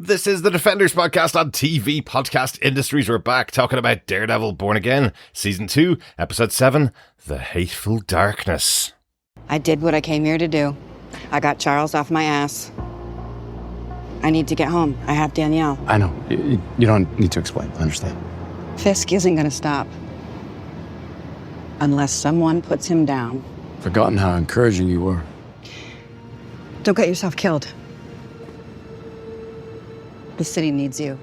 This is the Defenders podcast on TV Podcast Industries. We're back talking about Daredevil Born Again, Season 2, Episode 7, The Hateful Darkness. I did what I came here to do. I got Charles off my ass. I need to get home. I have Danielle. I know. You don't need to explain. I understand. Fisk isn't going to stop. Unless someone puts him down. Forgotten how encouraging you were. Don't get yourself killed. The city needs you.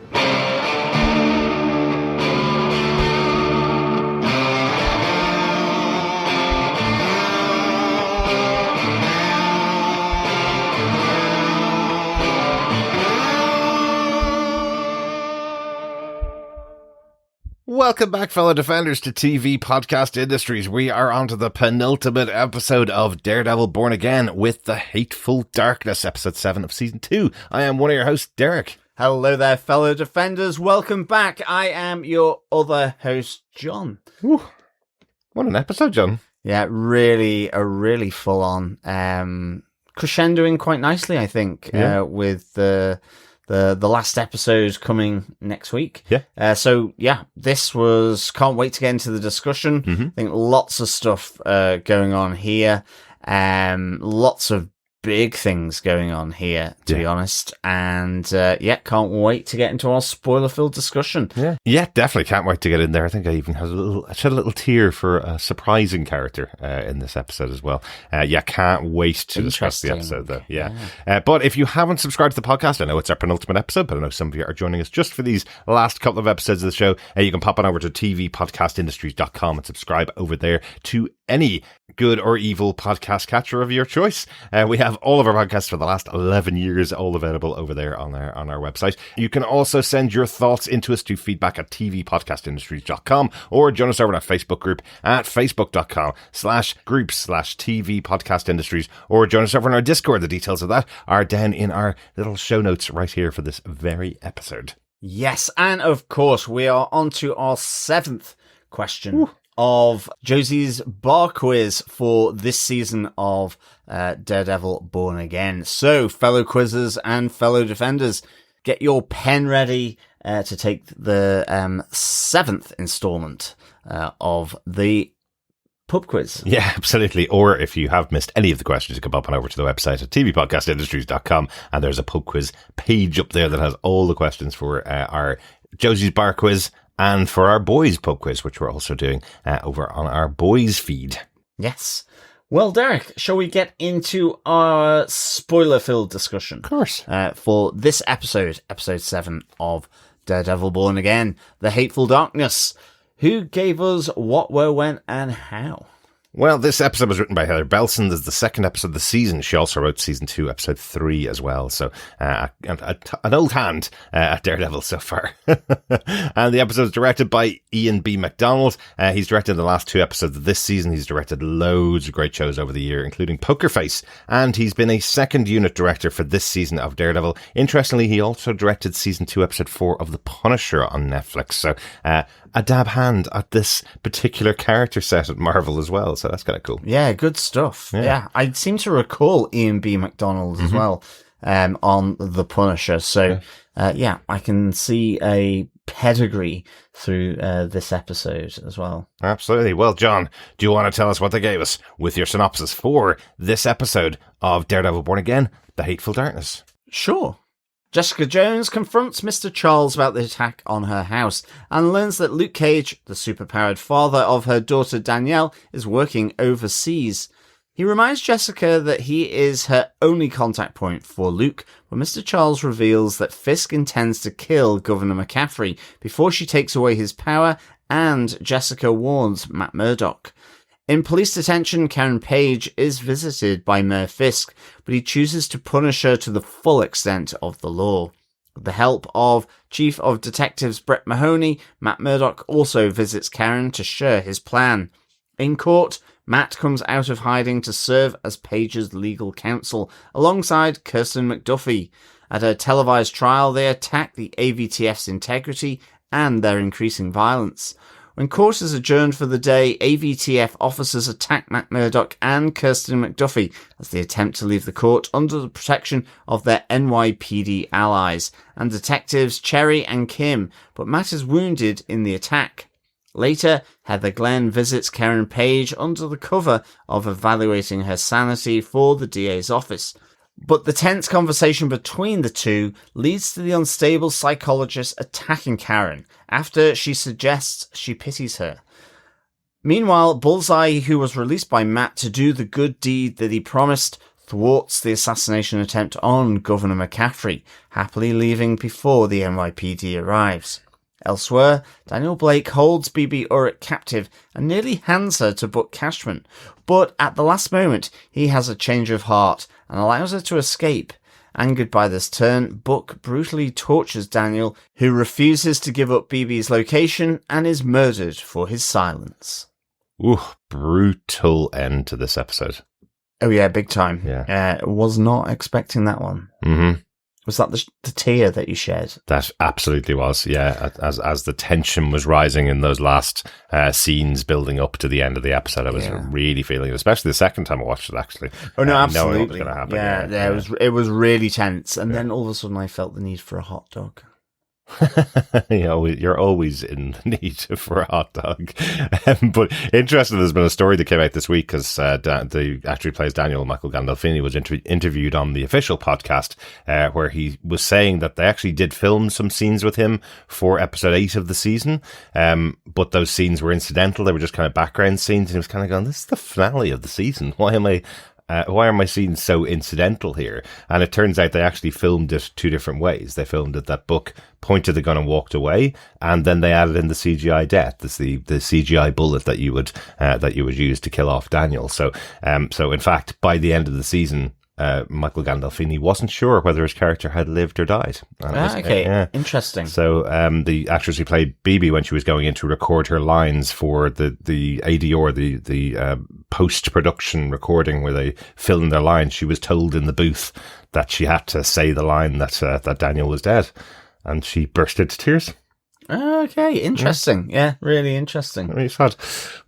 Welcome back, fellow Defenders, to TV Podcast Industries. We are on to the penultimate episode of Daredevil Born Again with The Hateful Darkness, Episode 7 of Season 2. I am one of your hosts, Derek. Hello there, fellow Defenders. Welcome back. I am your other host, John. Whew. What an episode, John. Yeah, really full-on. Crescendoing quite nicely, I think, with the last episode coming next week. Yeah. So this was, can't wait to get into the discussion. Mm-hmm. I think lots of stuff going on here. Lots of big things going on here, to be honest. And can't wait to get into our spoiler-filled discussion. Yeah, definitely can't wait to get in there. I think I even shed a little tear for a surprising character in this episode as well. Can't wait to discuss the episode, though. But if you haven't subscribed to the podcast, I know it's our penultimate episode, but I know some of you are joining us just for these last couple of episodes of the show. You can pop on over to tvpodcastindustries.com and subscribe over there to any good or evil podcast catcher of your choice. We have all of our podcasts for the last 11 years all available over there on our website. You can also send your thoughts into us to feedback@tvpodcastindustries.com or join us over in our Facebook group at facebook.com/groups/tvpodcastindustries, or join us over in our Discord. The details of that are down in our little show notes right here for this very episode. Yes, and of course, we are on to our 7th question of Josie's bar quiz for this season of Daredevil Born Again. So, fellow quizzers and fellow defenders, get your pen ready to take the 7th installment of the pub quiz. Yeah, absolutely. Or if you have missed any of the questions, you can pop on over to the website at tvpodcastindustries.com, and there's a pub quiz page up there that has all the questions for our Josie's bar quiz and for our boys pub quiz, which we're also doing over on our boys feed. Yes. Well, Derek, shall we get into our spoiler-filled discussion? Of course. For this episode, Episode 7 of Daredevil Born Again, The Hateful Darkness. Who gave us what, where, when, and how? Well, this episode was written by Heather Bellson. This is the second episode of the season. She also wrote Season 2, Episode 3 as well. So an old hand at Daredevil so far. And the episode is directed by Iain B. MacDonald. He's directed the last 2 episodes of this season. He's directed loads of great shows over the year, including Poker Face. And he's been a second unit director for this season of Daredevil. Interestingly, he also directed Season 2, Episode 4 of The Punisher on Netflix. So a dab hand at this particular character set at Marvel as well. So that's kind of cool. Yeah, good stuff. Yeah. I seem to recall Iain B. MacDonald as well on The Punisher. So, I can see a pedigree through this episode as well. Absolutely. Well, John, do you want to tell us what they gave us with your synopsis for this episode of Daredevil Born Again, The Hateful Darkness? Sure. Jessica Jones confronts Mr. Charles about the attack on her house and learns that Luke Cage, the superpowered father of her daughter Danielle, is working overseas. He reminds Jessica that he is her only contact point for Luke, when Mr. Charles reveals that Fisk intends to kill Governor McCaffrey before she takes away his power, and Jessica warns Matt Murdock. In police detention, Karen Page is visited by Mayor Fisk, but he chooses to punish her to the full extent of the law. With the help of Chief of Detectives Brett Mahoney, Matt Murdock also visits Karen to share his plan. In court, Matt comes out of hiding to serve as Page's legal counsel, alongside Kirsten McDuffie. At her televised trial, they attack the AVTF's integrity and their increasing violence. When court is adjourned for the day, AVTF officers attack Matt Murdock and Kirsten McDuffie as they attempt to leave the court under the protection of their NYPD allies and detectives Cherry and Kim, but Matt is wounded in the attack. Later, Heather Glenn visits Karen Page under the cover of evaluating her sanity for the DA's office. But the tense conversation between the two leads to the unstable psychologist attacking Karen after she suggests she pities her. Meanwhile, Bullseye, who was released by Matt to do the good deed that he promised, thwarts the assassination attempt on Governor McCaffrey, happily leaving before the NYPD arrives. Elsewhere, Daniel Blake holds BB Urich captive and nearly hands her to Buck Cashman, but at the last moment he has a change of heart and allows her to escape. Angered by this turn, Buck brutally tortures Daniel, who refuses to give up BB's location and is murdered for his silence. Ooh, brutal end to this episode. Oh yeah, big time. Yeah. Was not expecting that one. Mm-hmm. Was that the tear that you shed? That absolutely was, yeah. As the tension was rising in those last scenes building up to the end of the episode, I was really feeling it, especially the second time I watched it, actually. Oh, no, absolutely. absolutely. Knowing what was going to happen. Yeah, it was really tense. And then all of a sudden I felt the need for a hot dog. You're always in the need for a hot dog. But interesting, there's been a story that came out this week because the actor who plays Daniel, Michael Gandolfini, was interviewed on the official podcast where he was saying that they actually did film some scenes with him for episode 8 of the season, but those scenes were incidental. They were just kind of background scenes, and he was kind of going, this is the finale of the season. Why are my scenes so incidental here? And it turns out they actually filmed it 2 different ways. They filmed it that Buck pointed the gun and walked away, and then they added in the CGI death. This the CGI bullet that you would use to kill off Daniel. So in fact, by the end of the season, Michael Gandolfini wasn't sure whether his character had lived or died. Interesting. So the actress who played BB, when she was going in to record her lines for the ADR, the post-production recording where they filmed their lines, she was told in the booth that she had to say the line that Daniel was dead, and she burst into tears. Okay, interesting. Yeah, really interesting. Really sad.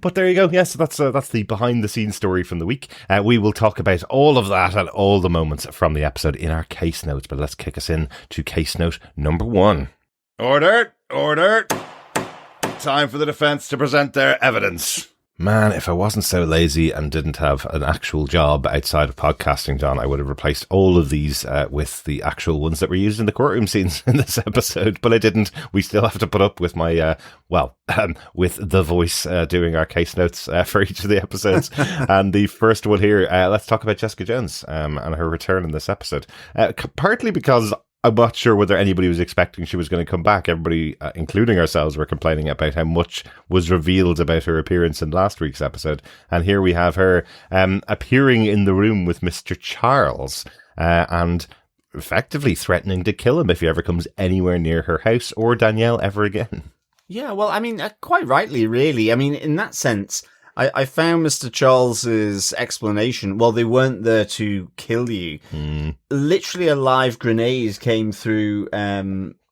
But there you go. Yes, that's the behind-the-scenes story from the week. We will talk about all of that and all the moments from the episode in our case notes. But let's kick us in to case note number 1. Order! Time for the defence to present their evidence. Man, if I wasn't so lazy and didn't have an actual job outside of podcasting, John, I would have replaced all of these with the actual ones that were used in the courtroom scenes in this episode, but I didn't. We still have to put up with my, with the voice doing our case notes for each of the episodes. And the first one here, let's talk about Jessica Jones and her return in this episode. Partly because I'm not sure whether anybody was expecting she was going to come back. Everybody, including ourselves, were complaining about how much was revealed about her appearance in last week's episode. And here we have her appearing in the room with Mr. Charles and effectively threatening to kill him if he ever comes anywhere near her house or Danielle ever again. Yeah, well, I mean, quite rightly, really. I mean, in that sense, I found Mr. Charles's explanation, well, they weren't there to kill you. Literally a live grenade came through the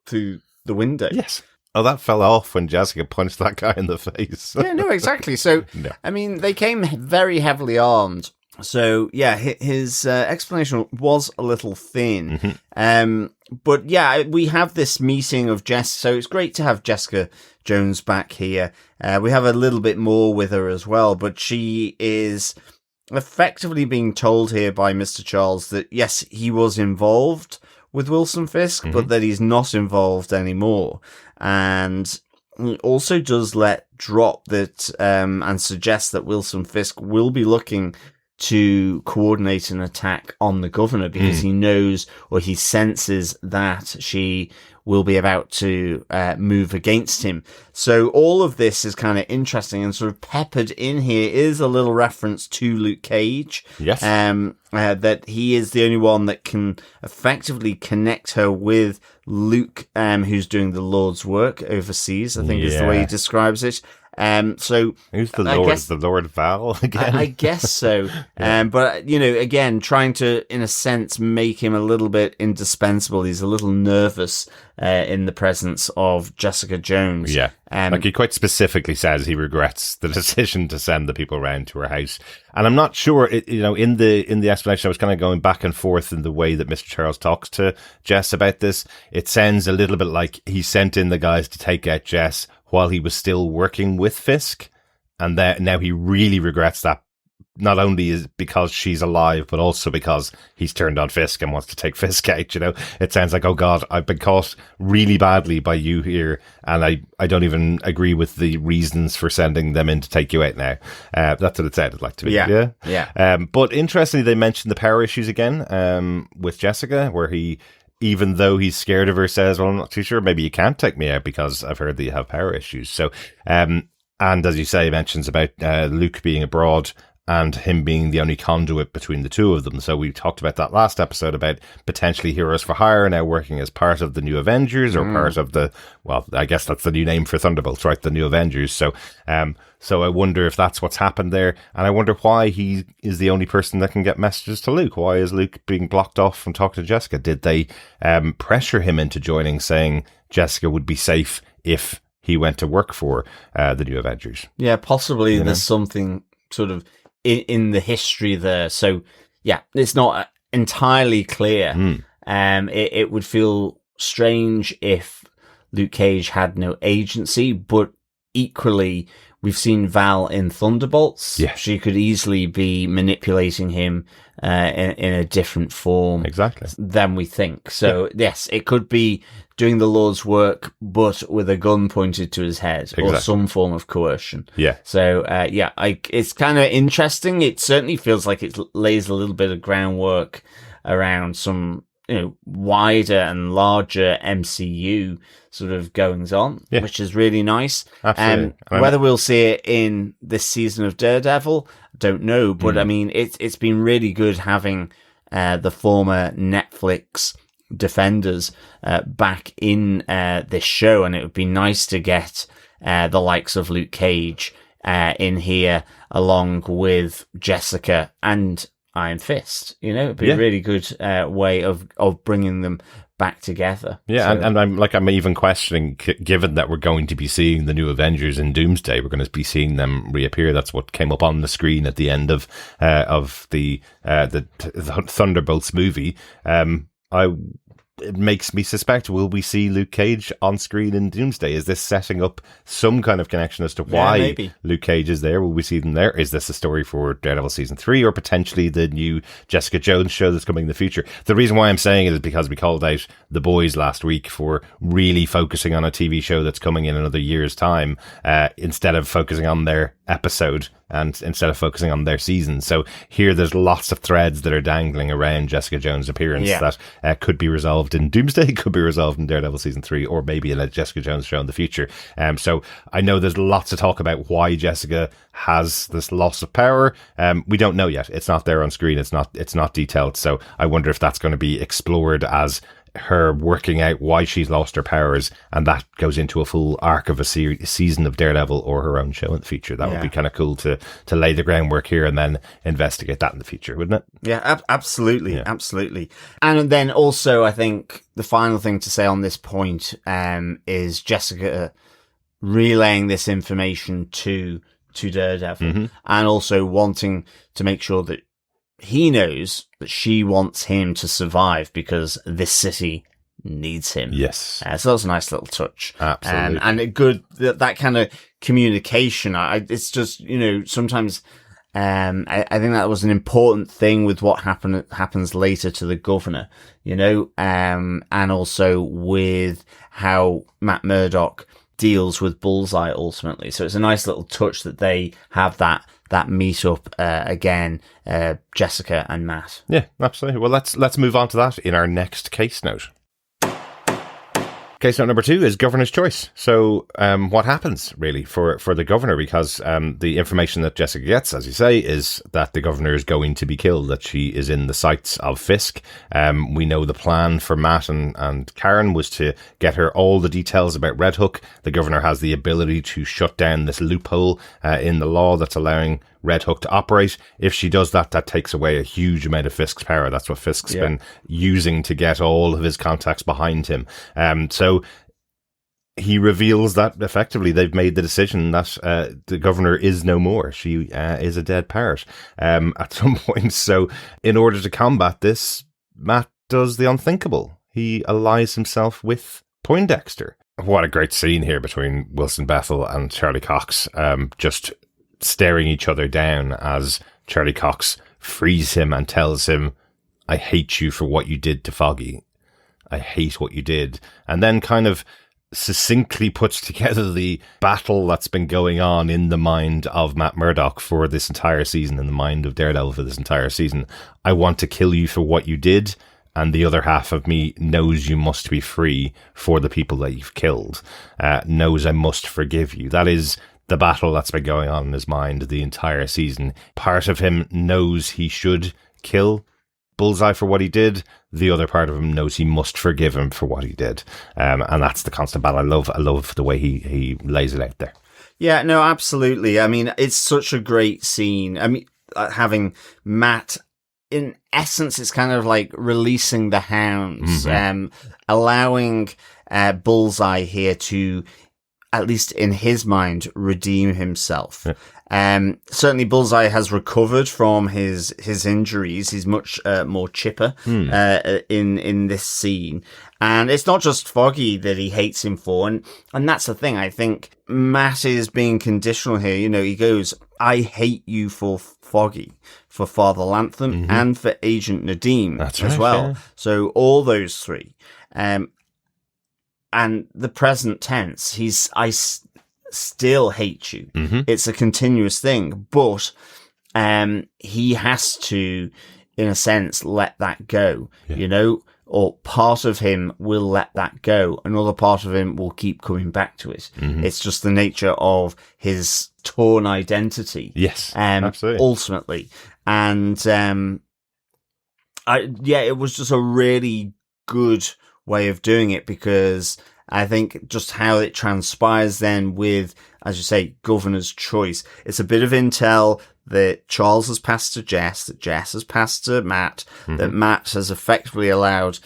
window. Yes. Oh, that fell off when Jessica punched that guy in the face. Yeah, no, exactly. So, no. I mean, they came very heavily armed. So, yeah, his explanation was a little thin. Mm-hmm. But, yeah, we have this meeting of Jess. So it's great to have Jessica Jones back here. We have a little bit more with her as well. But she is effectively being told here by Mr. Charles that, yes, he was involved with Wilson Fisk, but that he's not involved anymore. And he also does let drop that and suggest that Wilson Fisk will be looking to coordinate an attack on the governor because he knows or he senses that she will be about to move against him. So all of this is kind of interesting, and sort of peppered in here is a little reference to Luke Cage. Yes. That he is the only one that can effectively connect her with Luke, who's doing the Lord's work overseas, I think is the way he describes it. So who's the Lord? The Lord Val again? I guess so. But, again, trying to, in a sense, make him a little bit indispensable. He's a little nervous in the presence of Jessica Jones. Yeah. Like he quite specifically says he regrets the decision to send the people around to her house. And I'm not sure, in the explanation, I was kind of going back and forth in the way that Mr. Charles talks to Jess about this. It sounds a little bit like he sent in the guys to take out Jess while he was still working with Fisk. And that now he really regrets that, not only is because she's alive, but also because he's turned on Fisk and wants to take Fisk out, It sounds like, oh God, I've been caught really badly by you here, and I don't even agree with the reasons for sending them in to take you out now. That's what it sounded like to me. Yeah. But interestingly, they mentioned the power issues again, with Jessica, where he, even though he's scared of her, says, well, I'm not too sure, maybe you can't take me out because I've heard that you have power issues. So, and as you say, he mentions about Luke being abroad and him being the only conduit between the two of them. So we talked about that last episode about potentially Heroes for Hire now working as part of the New Avengers or part of I guess that's the new name for Thunderbolts, right? The New Avengers. So I wonder if that's what's happened there. And I wonder why he is the only person that can get messages to Luke. Why is Luke being blocked off from talking to Jessica? Did they pressure him into joining, saying Jessica would be safe if he went to work for the New Avengers? Yeah, possibly there's something sort of in the history there. So yeah, it's not entirely clear. It would feel strange if Luke Cage had no agency, but equally we've seen Val in Thunderbolts. Yeah. She could easily be manipulating him in a different form than we think. So yes, it could be doing the Lord's work, but with a gun pointed to his head or some form of coercion. Yeah. So it's kind of interesting. It certainly feels like it lays a little bit of groundwork around some wider and larger MCU sort of goings on, which is really nice. Absolutely. Whether we'll see it in this season of Daredevil, don't know. But I mean, it's been really good having the former Netflix Defenders back in this show, and it would be nice to get the likes of Luke Cage in here along with Jessica and Iron Fist. It'd be a really good way of bringing them back together. Yeah, so. and I'm even questioning, given that we're going to be seeing the New Avengers in Doomsday, we're going to be seeing them reappear. That's what came up on the screen at the end of the Thunderbolts movie. It makes me suspect, will we see Luke Cage on screen in Doomsday? Is this setting up some kind of connection as to why Luke Cage is there? Will we see them there? Is this a story for Daredevil Season 3 or potentially the new Jessica Jones show that's coming in the future? The reason why I'm saying it is because we called out The Boys last week for really focusing on a TV show that's coming in another year's time, instead of focusing on their episode and instead of focusing on their season. So here there's lots of threads that are dangling around Jessica Jones' appearance that could be resolved in Doomsday, could be resolved in Daredevil Season 3, or maybe in a Jessica Jones show in the future. So I know there's lots of talk about why Jessica has this loss of power. We don't know yet. It's not there on screen. It's not detailed. So I wonder if that's going to be explored as her working out why she's lost her powers, and that goes into a full arc of a season of Daredevil or her own show in the future. That would be kind of cool to lay the groundwork here and then investigate that in the future, wouldn't it? Yeah, absolutely. And then also, I think the final thing to say on this point is Jessica relaying this information to Daredevil, and also wanting to make sure that he knows that she wants him to survive because this city needs him. Yes. So that's a nice little touch. Absolutely. And a good, that kind of communication. It's just, sometimes, I think that was an important thing with what happens later to the governor, and also with how Matt Murdock deals with Bullseye ultimately. So it's a nice little touch that they have that meet up again, Jessica and Matt. Yeah, absolutely. Well, let's move on to that in our next case note. Case note number 2 is governor's choice. So what happens, really, for the governor? Because the information that Jessica gets, as you say, is that the governor is going to be killed, that she is in the sights of Fisk. We know the plan for Matt and Karen was to get her all the details about Red Hook. The governor has the ability to shut down this loophole in the law that's allowing Red Hook to operate. If she does that, that takes away a huge amount of Fisk's power. That's what Fisk's been using to get all of his contacts behind him. So he reveals that effectively they've made the decision that the governor is no more. She is a dead parrot at some point. So in order to combat this, Matt does the unthinkable. He allies himself with Poindexter. What a great scene here between Wilson Bethel and Charlie Cox, just staring each other down as Charlie Cox frees him and tells him, I hate you for what you did to Foggy. I hate what you did. And then kind of succinctly puts together the battle that's been going on in the mind of Matt Murdock for this entire season, in the mind of Daredevil for this entire season. I want to kill you for what you did, and the other half of me knows you must be free for the people that you've killed, knows I must forgive you. That is the battle that's been going on in his mind the entire season. Part of him knows he should kill Bullseye for what he did. The other part of him knows he must forgive him for what he did. And that's the constant battle. I love the way he lays it out there. Yeah, no, absolutely. I mean, it's such a great scene. I mean, having Matt, in essence, it's kind of like releasing the hounds, allowing Bullseye here to, at least in his mind, redeem himself. Certainly Bullseye has recovered from his injuries. He's much more chipper in this scene. And it's not just Foggy that he hates him for. And that's the thing. I think Matt is being conditional here. You know, he goes, I hate you for Foggy, for Father Lantham, and for Agent Nadeem as well. Yeah. So all those three. And the present tense, I still hate you. It's a continuous thing, but he has to, in a sense, let that go, you know, or part of him will let that go. Another part of him will keep coming back to it. It's just the nature of his torn identity. Yes, absolutely. Ultimately. And it was just a really good way of doing it, because I think just how it transpires then with, as you say, Governor's choice. It's a bit of intel that Charles has passed to Jess, that Jess has passed to Matt, that Matt has effectively allowed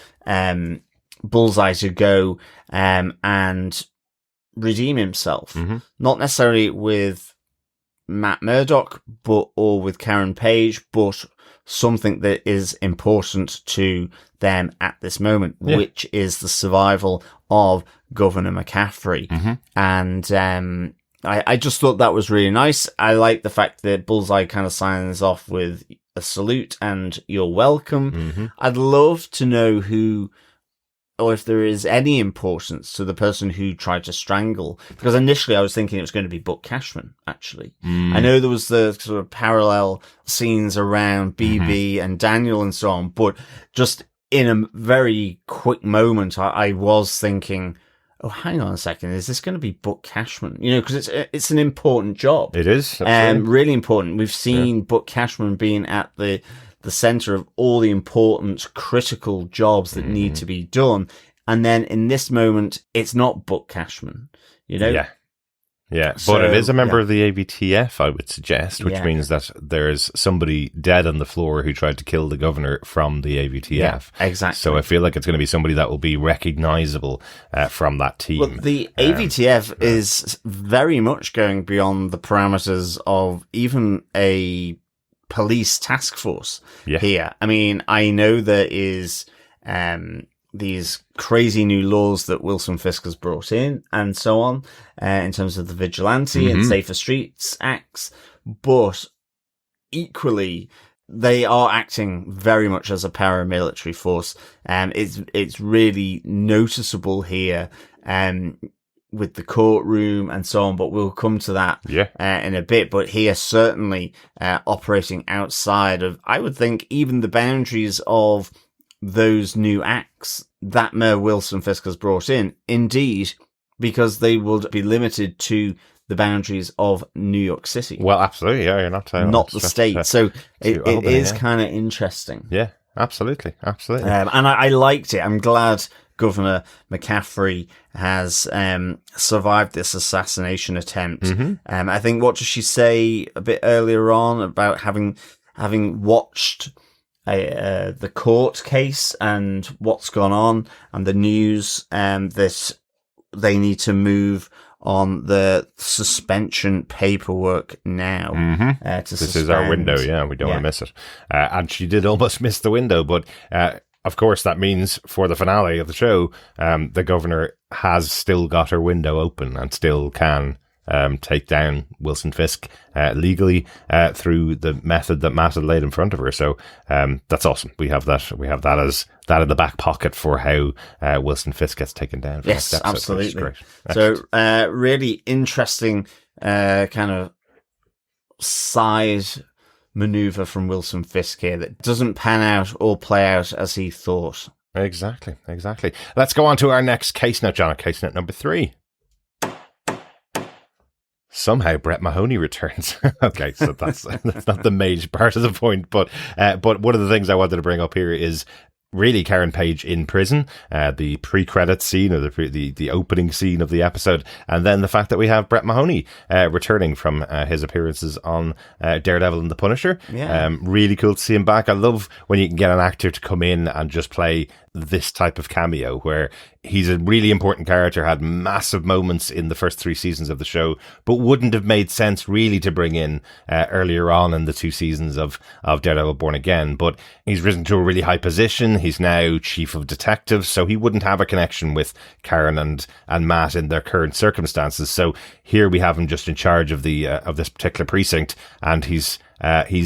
Bullseye to go and redeem himself. Not necessarily with Matt Murdock, or with Karen Page, but something that is important to them at this moment, which is the survival of Governor McCaffrey. And I just thought that was really nice. I like the fact that Bullseye kind of signs off with a salute and you're welcome. I'd love to know who, or if there is any importance to the person who tried to strangle, because initially I was thinking it was going to be Buck Cashman, actually. I know there was the sort of parallel scenes around BB and Daniel and so on, but just in a very quick moment, I was thinking, oh, hang on a second, is this going to be Buck Cashman? You know, because it's an important job. It is. Really important. We've seen Buck Cashman being at the center of all the important critical jobs that need to be done. And then in this moment, it's not Buck Cashman, you know? Yeah, but it is a member of the AVTF, I would suggest, which means that there's somebody dead on the floor who tried to kill the governor from the AVTF. Yeah, exactly. So I feel like it's going to be somebody that will be recognizable from that team. Well, the AVTF is very much going beyond the parameters of even a police task force here. I mean, I know there is these crazy new laws that Wilson Fisk has brought in and so on, in terms of the Vigilante and Safer Streets Acts, but equally they are acting very much as a paramilitary force. It's really noticeable here, with the courtroom and so on, but we'll come to that in a bit. But here, certainly operating outside of, I would think, even the boundaries of those new acts that Mayor Wilson Fisk has brought in. Indeed, because they would be limited to the boundaries of New York City. Well, absolutely, yeah, you're not the state. So it is kind of interesting. Yeah, absolutely. And I liked it. I'm glad Governor McCaffrey has survived this assassination attempt. I think, what does she say a bit earlier on about having watched the court case and what's gone on and the news, that they need to move on the suspension paperwork now. This is our window, yeah. We don't want to miss it. And she did almost miss the window, but of course that means for the finale of the show, the governor has still got her window open and still can take down Wilson Fisk legally through the method that Matt had laid in front of her. So that's awesome. We have that as that in the back pocket for how Wilson Fisk gets taken down. Yes, absolutely. So really interesting kind of side maneuver from Wilson Fisk here that doesn't pan out or play out as he thought. Exactly. Let's go on to our next case note, John. Case note number 3. Somehow Brett Mahoney returns. Okay, so that's not the major part of the point, but one of the things I wanted to bring up here is really Karen Page in prison, the pre-credit scene, or the opening scene of the episode, and then the fact that we have Brett Mahoney returning from his appearances on Daredevil and the Punisher. Yeah. Really cool to see him back. I love when you can get an actor to come in and just play this type of cameo where he's a really important character, had massive moments in the first 3 seasons of the show, but wouldn't have made sense really to bring in earlier on in the 2 seasons of Daredevil Born Again. But he's risen to a really high position. He's now chief of detectives, so he wouldn't have a connection with Karen and Matt in their current circumstances. So here we have him just in charge of this particular precinct, and he's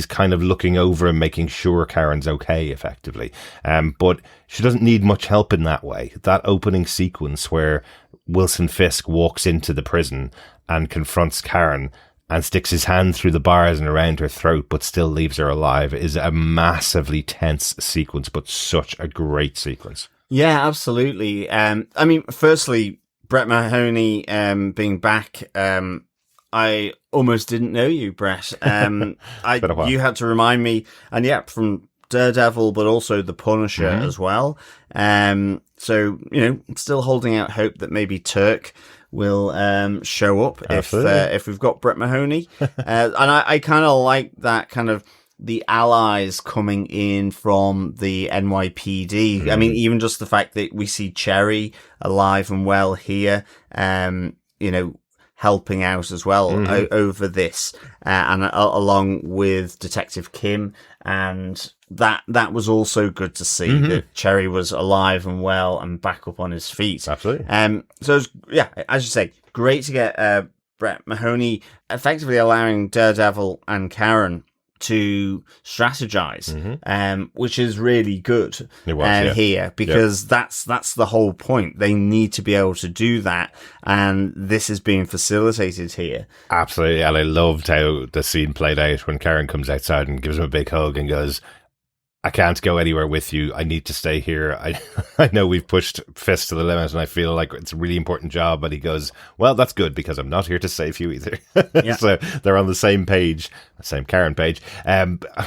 kind of looking over and making sure Karen's okay, effectively. But she doesn't need much help in that way. That opening sequence where Wilson Fisk walks into the prison and confronts Karen and sticks his hand through the bars and around her throat, but still leaves her alive, is a massively tense sequence, but such a great sequence. Yeah, absolutely. I mean, firstly, Brett Mahoney being back, I almost didn't know you, Brett. You had to remind me, and yeah, from Daredevil, but also the Punisher as well. So, still holding out hope that maybe Turk will show up if we've got Brett Mahoney. And I kind of like that kind of the allies coming in from the NYPD. I mean, even just the fact that we see Cherry alive and well here, helping out as well over this, and along with Detective Kim, and that was also good to see that Cherry was alive and well and back up on his feet. Absolutely. So it was, as you say, great to get Brett Mahoney effectively allowing Daredevil and Karen to strategize, which is really good here, because that's the whole point. They need to be able to do that, and this is being facilitated here. Absolutely, and I loved how the scene played out when Karen comes outside and gives him a big hug and goes, I can't go anywhere with you. I need to stay here. I know we've pushed Fisk to the limit and I feel like it's a really important job. But he goes, well, that's good because I'm not here to save you either. So they're on the same page, same Karen page,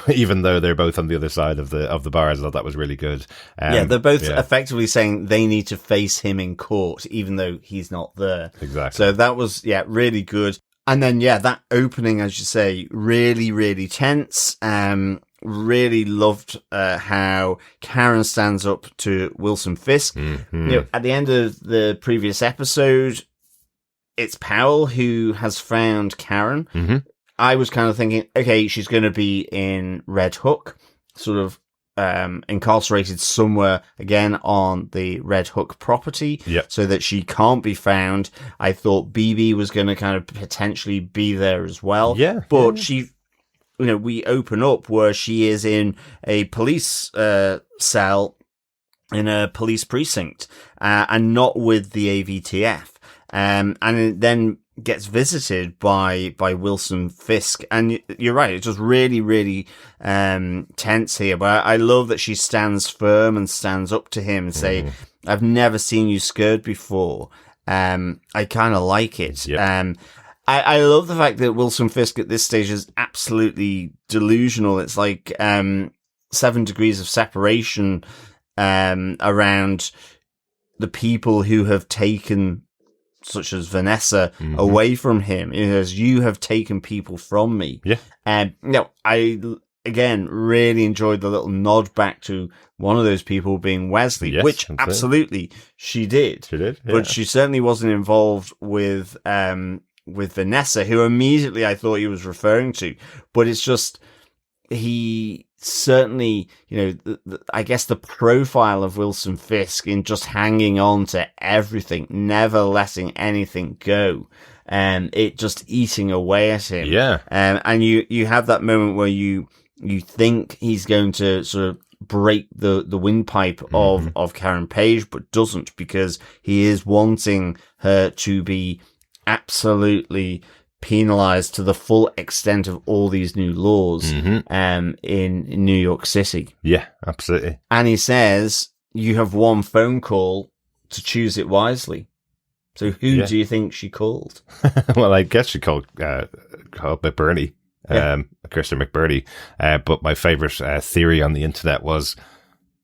even though they're both on the other side of the bars. I thought that was really good. They're both effectively saying they need to face him in court, even though he's not there. Exactly. So that was, really good. And then, that opening, as you say, really, really tense. Really loved how Karen stands up to Wilson Fisk. At the end of the previous episode, it's Powell who has found Karen. I was kind of thinking, okay, she's going to be in Red Hook, sort of incarcerated somewhere again on the Red Hook property, so that she can't be found. I thought BB was going to kind of potentially be there as well. But she... we open up where she is in a police cell in a police precinct, and not with the AVTF. And then gets visited by Wilson Fisk, and you're right, it's just really, really tense here. But I love that she stands firm and stands up to him and say, "I've never seen you scared before. I kind of like it." Yep. I love the fact that Wilson Fisk at this stage is absolutely delusional. It's like 7 degrees of separation around the people who have taken, such as Vanessa, away from him. It says, "You have taken people from me." Yeah. I, again, really enjoyed the little nod back to one of those people being Wesley, Yes, which absolutely. absolutely she did. She did, yeah. But she certainly wasn't involved with Vanessa, who immediately I thought he was referring to. But it's just, he certainly, I guess the profile of Wilson Fisk in just hanging on to everything, never letting anything go, and it just eating away at him. Yeah. And you have that moment where you think he's going to sort of break the windpipe of Karen Page, but doesn't, because he is wanting her to be absolutely penalized to the full extent of all these new laws in New York City. Yeah, absolutely. And he says, "You have one phone call to choose it wisely." So who do you think she called? Well, I guess she called McBurney, Kirsten McBurney. But my favorite theory on the internet was,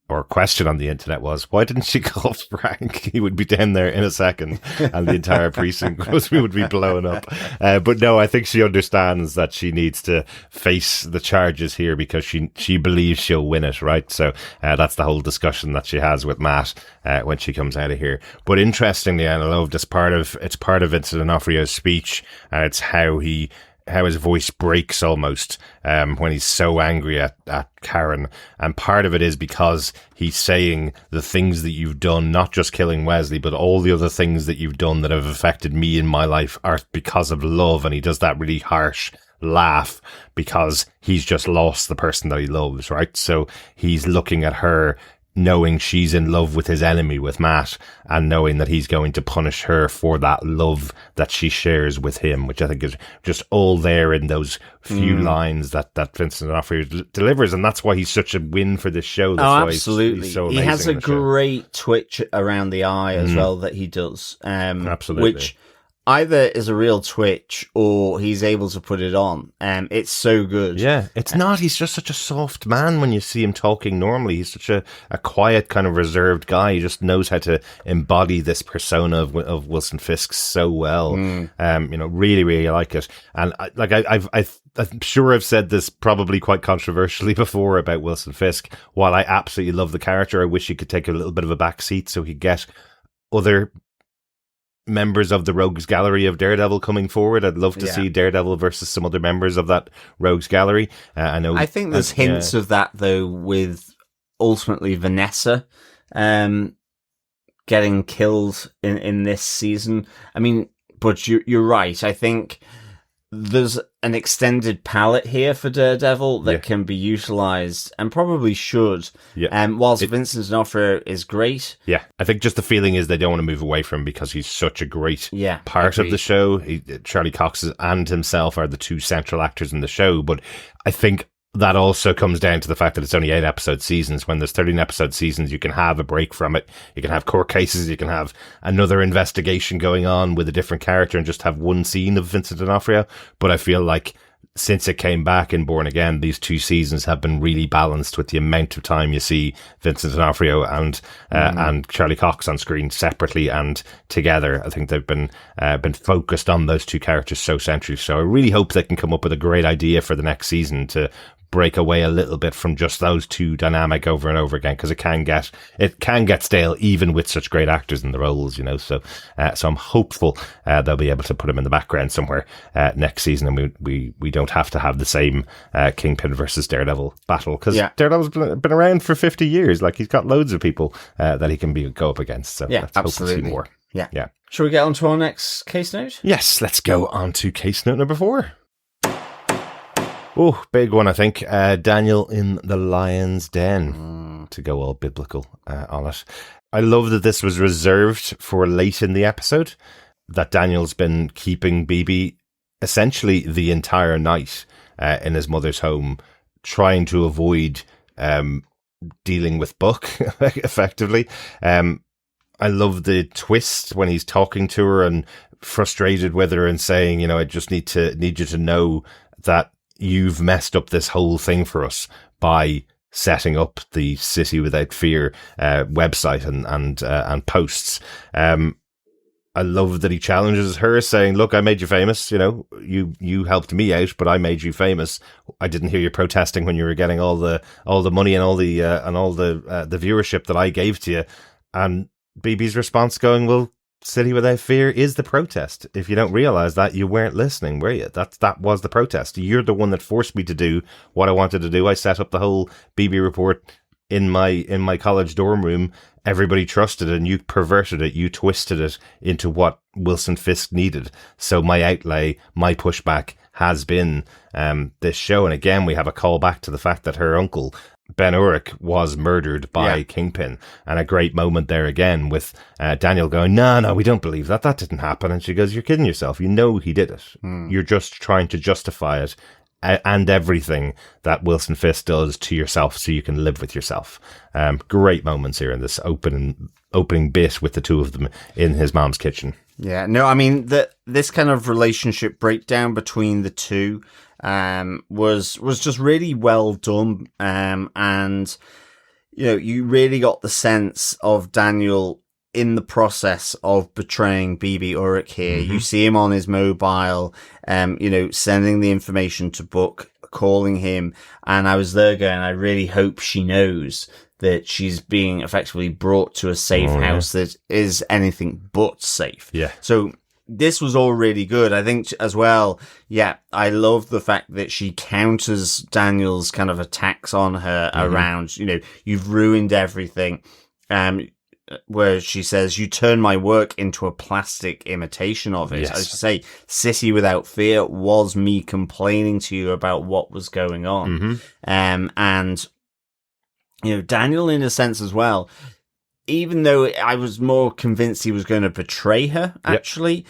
or question on the internet was, why didn't she call Frank? He would be down there in a second and the entire precinct would be blown up. But no, I think she understands that she needs to face the charges here because she believes she'll win it, right? So that's the whole discussion that she has with Matt when she comes out of here. But interestingly, and I love this it's part of Vincent D'Onofrio's speech, and it's how his voice breaks almost when he's so angry at Karen. And part of it is because he's saying the things that you've done, not just killing Wesley, but all the other things that you've done that have affected me in my life are because of love. And he does that really harsh laugh because he's just lost the person that he loves, right? So he's looking at her, knowing she's in love with his enemy, with Matt, and knowing that he's going to punish her for that love that she shares with him, which I think is just all there in those few lines that Vincent D'Onofrio delivers. And that's why he's such a win for this show. That's why absolutely. He's so he amazing has a in the show. great twitch around the eye as well that he does. Absolutely. Which either is a real twitch or he's able to put it on. It's so good. Yeah, it's not. He's just such a soft man when you see him talking normally. He's such a quiet, kind of reserved guy. He just knows how to embody this persona of Wilson Fisk so well. Really, really like it. And I'm sure I've said this probably quite controversially before about Wilson Fisk. While I absolutely love the character, I wish he could take a little bit of a back seat so he could get other members of the Rogues Gallery of Daredevil coming forward. I'd love to see Daredevil versus some other members of that Rogues Gallery. I think there's hints of that though, with ultimately Vanessa getting killed in this season. I mean, but you're right. I think there's an extended palette here for Daredevil that can be utilized and probably should. Yeah. Whilst Vincent D'Onofrio is great. Yeah. I think just the feeling is they don't want to move away from him because he's such a great part of the show. Charlie Cox and himself are the two central actors in the show. But I think that also comes down to the fact that it's only 8 episode seasons. When there's 13 episode seasons, you can have a break from it. You can have court cases. You can have another investigation going on with a different character and just have one scene of Vincent D'Onofrio. But I feel like since it came back in Born Again, these 2 seasons have been really balanced with the amount of time you see Vincent D'Onofrio and Charlie Cox on screen separately and together. I think they've been focused on those 2 characters so centrally. So I really hope they can come up with a great idea for the next season to break away a little bit from just those 2 dynamic over and over again, because it can get stale even with such great actors in the roles, so I'm hopeful they'll be able to put him in the background somewhere next season, and we don't have to have the same Kingpin versus Daredevil battle, because Daredevil's been around for 50 years. Like, he's got loads of people that he can go up against, so let's hope to see more. Yeah. Shall we get on to our next case note? Yes, let's go on to case note number 4. Oh, big one, I think. Daniel in the Lion's Den, to go all biblical on it. I love that this was reserved for late in the episode. that Daniel's been keeping BB essentially the entire night in his mother's home, trying to avoid dealing with Buck effectively. I love the twist when he's talking to her and frustrated with her and saying, you know, I just need you to know that you've messed up this whole thing for us by setting up the City Without Fear website and posts. I love that he challenges her, saying, look, I made you famous. You know, you helped me out, but I made you famous. I didn't hear you protesting when you were getting all the money and all the viewership that I gave to you. And BB's response going, well, City Without Fear is the protest. If you don't realize that, you weren't listening, were you? That was the protest. You're the one that forced me to do what I wanted to do. I set up the whole BB report in my college dorm room. Everybody trusted it, and you perverted it. You twisted it into what Wilson Fisk needed. So my outlay, my pushback has been this show. And again, we have a call back to the fact that her uncle, Ben Urich, was murdered by Kingpin. And a great moment there again with Daniel going, no, we don't believe that. That didn't happen. And she goes, you're kidding yourself. You know he did it. You're just trying to justify it and everything that Wilson Fisk does to yourself so you can live with yourself. Great moments here in this opening bit with the two of them in his mom's kitchen. Yeah, no, I mean, this kind of relationship breakdown between the two was just really well done. And, you know, you really got the sense of Daniel in the process of betraying BB Urich here. You see him on his mobile, you know, sending the information to Buck, calling him. And I was there going, I really hope she knows that she's being effectively brought to a safe house that is anything but safe. Yeah. So this was all really good. I think as well, I love the fact that she counters Daniel's kind of attacks on her around, you know, you've ruined everything. Where she says, you turn my work into a plastic imitation of it. Yes. As you say, City Without Fear was me complaining to you about what was going on. And, you know, Daniel, in a sense as well, even though I was more convinced he was going to betray her, actually,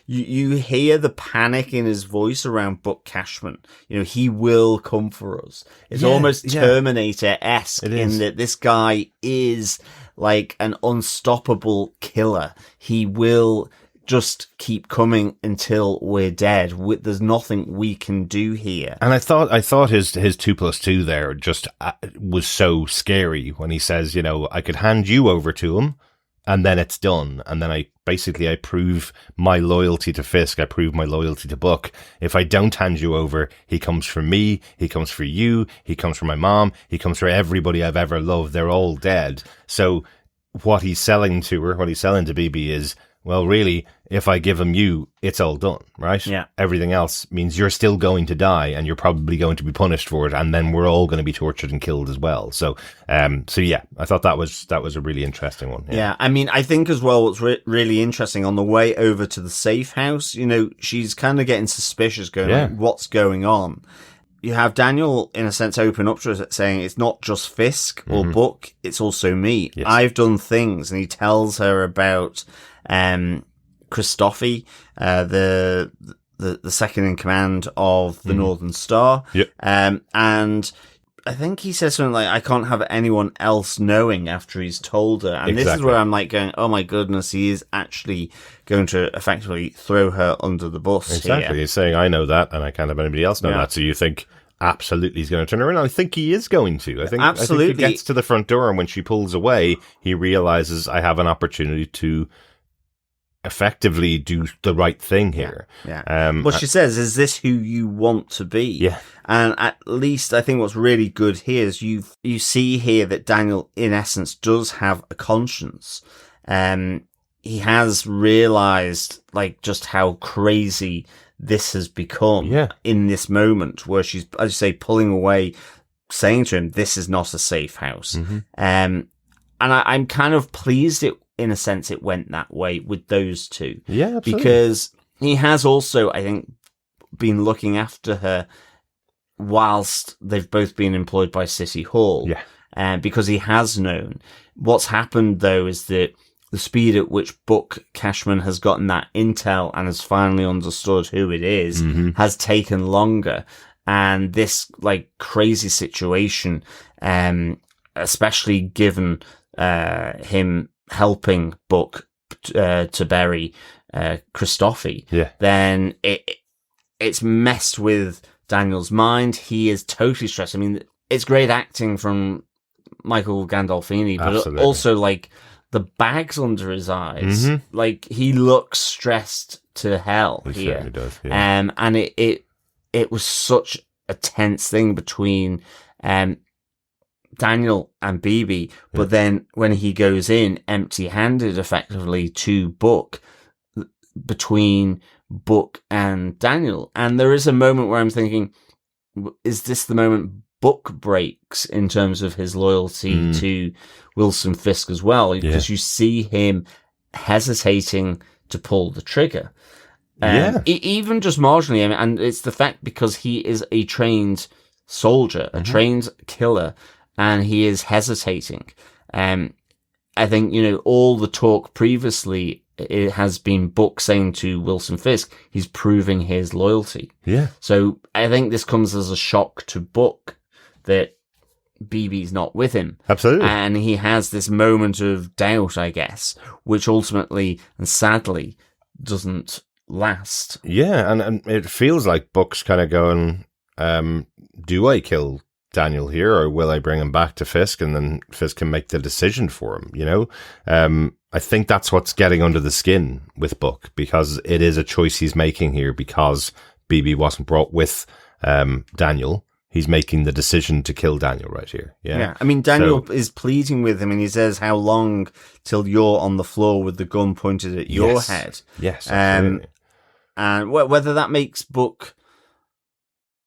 you hear the panic in his voice around Buck Cashman. You know, he will come for us. It's almost Terminator-esque in that this guy is like an unstoppable killer. He will just keep coming until we're dead. There's nothing we can do here. And I thought his 2+2 there just was so scary when he says, you know, I could hand you over to him and then it's done. And then I prove my loyalty to Fisk. I prove my loyalty to Buck. If I don't hand you over, he comes for me. He comes for you. He comes for my mom. He comes for everybody I've ever loved. They're all dead. So what he's selling to her, what he's selling to BB is, well, really, if I give him you, it's all done, right? Yeah. Everything else means you're still going to die and you're probably going to be punished for it. And then we're all going to be tortured and killed as well. So yeah, I thought that was a really interesting one. Yeah. I mean, I think as well, what's really interesting on the way over to the safe house, you know, she's kind of getting suspicious going, like, what's going on? You have Daniel, in a sense, open up to her saying it's not just Fisk or Buck, it's also me. Yes. I've done things. And he tells her about Christophe, the second in command of the Northern Star. Yep. And I think he says something like, I can't have anyone else knowing after he's told her. And this is where I'm like going, oh my goodness, he is actually going to effectively throw her under the bus. Exactly. Here. He's saying, I know that, and I can't have anybody else know that. So you think, absolutely he's going to turn around. I think he is going to. I think he gets to the front door, and when she pulls away, he realizes I have an opportunity to effectively do the right thing here. What she says, is this who you want to be? Yeah. And at least I think what's really good here is you see here that Daniel, in essence, does have a conscience. He has realized, like, just how crazy this has become in this moment where she's, as you say, pulling away, saying to him, this is not a safe house. And I'm kind of pleased in a sense it went that way with those two. Yeah, absolutely. Because he has also, I think, been looking after her whilst they've both been employed by City Hall. Yeah. Because he has known. What's happened, though, is that the speed at which Buck Cashman has gotten that intel and has finally understood who it is has taken longer. And this like crazy situation, especially given him helping Buck to bury Christoffy, then it's messed with Daniel's mind. He is totally stressed. I mean, it's great acting from Michael Gandolfini, but Absolutely. also like the bags under his eyes. Like he looks stressed to hell He here. certainly does, yeah. And it was such a tense thing between Daniel and BB, but then when he goes in empty-handed effectively to Buck, between Buck and Daniel, and there is a moment where I'm thinking, is this the moment Buck breaks in terms of his loyalty to Wilson Fisk as well? Because you see him hesitating to pull the trigger. Even just marginally, I mean, and it's the fact because he is a trained soldier, a trained killer, and he is hesitating. I think, all the talk previously, it has been Buck saying to Wilson Fisk, he's proving his loyalty. Yeah. So I think this comes as a shock to Buck that BB's not with him. Absolutely. And he has this moment of doubt, I guess, which ultimately and sadly doesn't last. Yeah, and it feels like Buck's kind of going, do I kill Daniel here, or will I bring him back to Fisk, and then Fisk can make the decision for him, I think that's what's getting under the skin with Buck, because it is a choice he's making here because BB wasn't brought with Daniel. He's making the decision to kill Daniel right here. Yeah. I mean, Daniel is pleading with him, and he says, how long till you're on the floor with the gun pointed at your head? Yes, absolutely. And whether that makes Buck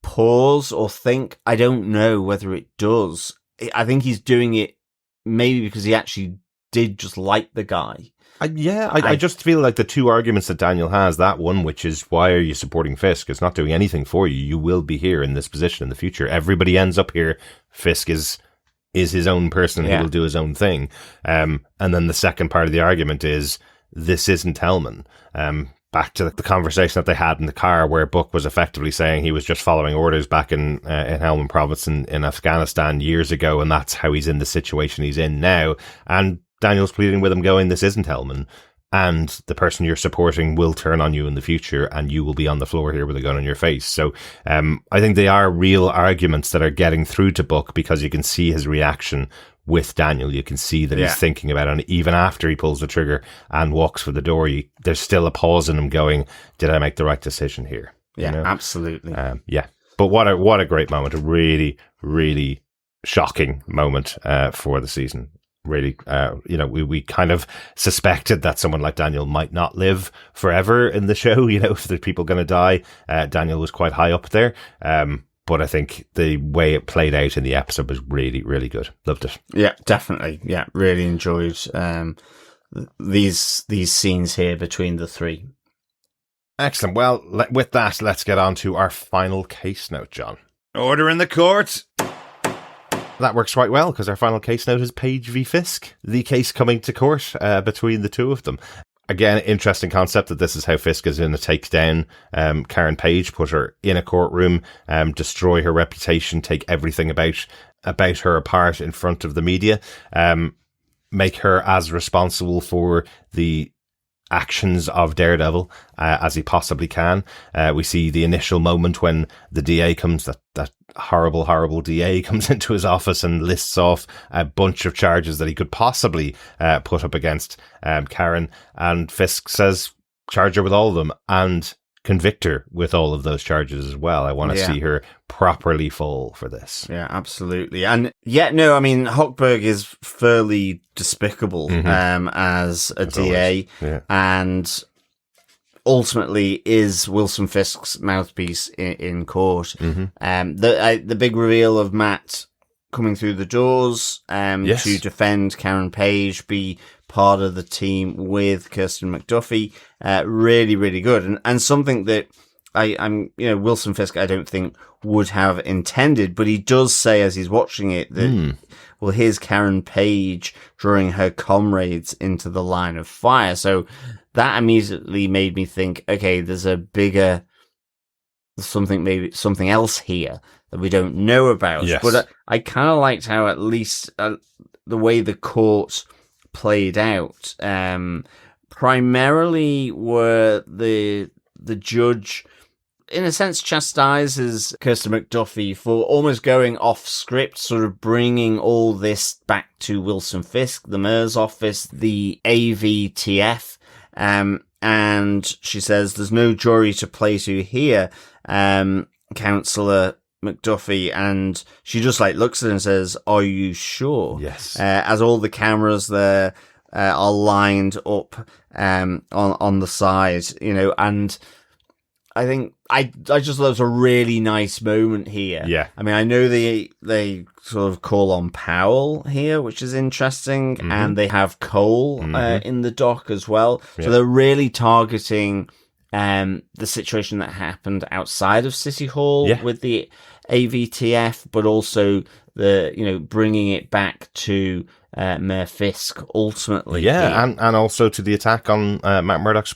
pause or think, I don't know whether it does. I think he's doing it maybe because he actually did just like the guy. I just feel like the two arguments that Daniel has, that one, which is, why are you supporting Fisk? It's not doing anything for you. You will be here in this position in the future. Everybody ends up here. Fisk is his own person. He will do his own thing. And then the second part of the argument is, this isn't Hellman. Back to the conversation that they had in the car, where Buck was effectively saying he was just following orders back in Helmand Province in Afghanistan years ago, and that's how he's in the situation he's in now. And Daniel's pleading with him, going, this isn't Hellman, and the person you're supporting will turn on you in the future, and you will be on the floor here with a gun in your face. So I think they are real arguments that are getting through to Buck, because you can see his reaction with Daniel. You can see that he's thinking about it, and even after he pulls the trigger and walks for the door, there's still a pause in him going, did I make the right decision here? Absolutely. But what a great moment. A really, really shocking moment for the season. Really, we kind of suspected that someone like Daniel might not live forever in the show. If there's people going to die, Daniel was quite high up there. But I think the way it played out in the episode was really, really good. Loved it. Yeah, definitely. Yeah, really enjoyed these scenes here between the three. Excellent. Well, with that, let's get on to our final case note, John. Order in the court. That works quite well, because our final case note is Page v. Fisk, the case coming to court between the two of them. Again, interesting concept that this is how Fisk is going to take down Karen Page, put her in a courtroom, destroy her reputation, take everything about her apart in front of the media, make her as responsible for the actions of Daredevil as he possibly can. We see the initial moment when the DA comes, that horrible DA comes into his office and lists off a bunch of charges that he could possibly put up against Karen, and Fisk says charge her with all of them and convict her with all of those charges as well. I want to see her properly fall for this. Yeah, absolutely. And Hochberg is fairly despicable as a DA, and ultimately is Wilson Fisk's mouthpiece in court. The big reveal of Matt coming through the doors to defend Karen Page, be part of the team with Kirsten McDuffie, really, really good. And something that I'm, Wilson Fisk, I don't think would have intended, but he does say as he's watching it that, well, here's Karen Page drawing her comrades into the line of fire. So that immediately made me think, okay, there's maybe something else here that we don't know about. Yes. But I kind of liked how at least the way the court played out, primarily were the judge, in a sense, chastises Kirsten McDuffie for almost going off script, sort of bringing all this back to Wilson Fisk, the mayor's office, the AVTF, and she says there's no jury to play to here, Councillor McDuffie, and she just looks at it and says, "Are you sure?" Yes. As all the cameras there are lined up on the side, and I think I just thought it was a really nice moment here. Yeah. I mean, I know they sort of call on Powell here, which is interesting, and they have Cole in the dock as well. Yeah. So they're really targeting the situation that happened outside of City Hall with the AVTF, but also the bringing it back to Mayor Fisk ultimately. Yeah, and also to the attack on Matt Murdock's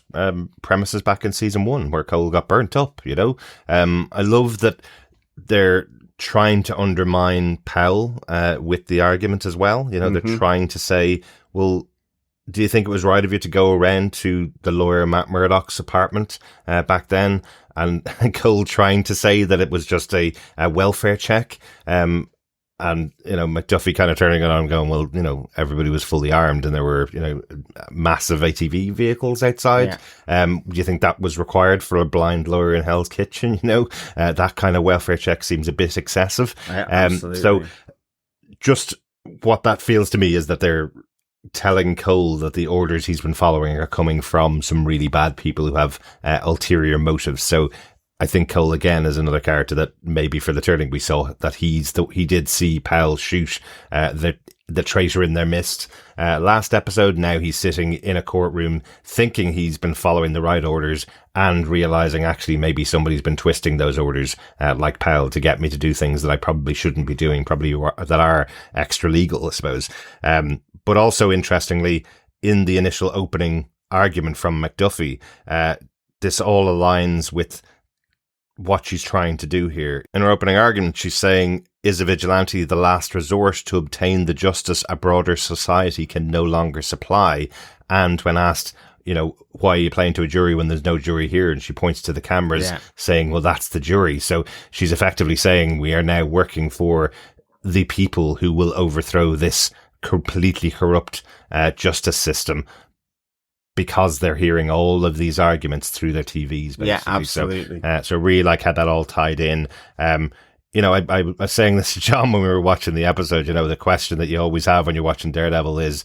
premises back in season 1, where Cole got burnt up. I love that they're trying to undermine Powell with the argument as well. They're trying to say, well, do you think it was right of you to go around to the lawyer Matt Murdock's apartment back then? And Cole trying to say that it was just a welfare check. And, McDuffie kind of turning it on and going, well, everybody was fully armed and there were, massive ATV vehicles outside. Yeah. Do you think that was required for a blind lawyer in Hell's Kitchen? That kind of welfare check seems a bit excessive. Yeah, absolutely. So just what that feels to me is that they're telling Cole that the orders he's been following are coming from some really bad people who have ulterior motives. So I think Cole again is another character that maybe for the turning we saw that he did see Powell shoot the traitor in their midst last episode. Now he's sitting in a courtroom thinking he's been following the right orders and realizing actually maybe somebody's been twisting those orders like Powell to get me to do things that I probably shouldn't be doing, probably that are extra legal, I suppose. But also interestingly, in the initial opening argument from McDuffie, this all aligns with what she's trying to do here. In her opening argument, she's saying, is a vigilante the last resort to obtain the justice a broader society can no longer supply? And when asked, why are you playing to a jury when there's no jury here? And she points to the cameras saying, well, that's the jury. So she's effectively saying we are now working for the people who will overthrow this completely corrupt justice system, because they're hearing all of these arguments through their TVs, basically. Yeah, absolutely. So really had that all tied in. I was saying this to John when we were watching the episode, the question that you always have when you're watching Daredevil is,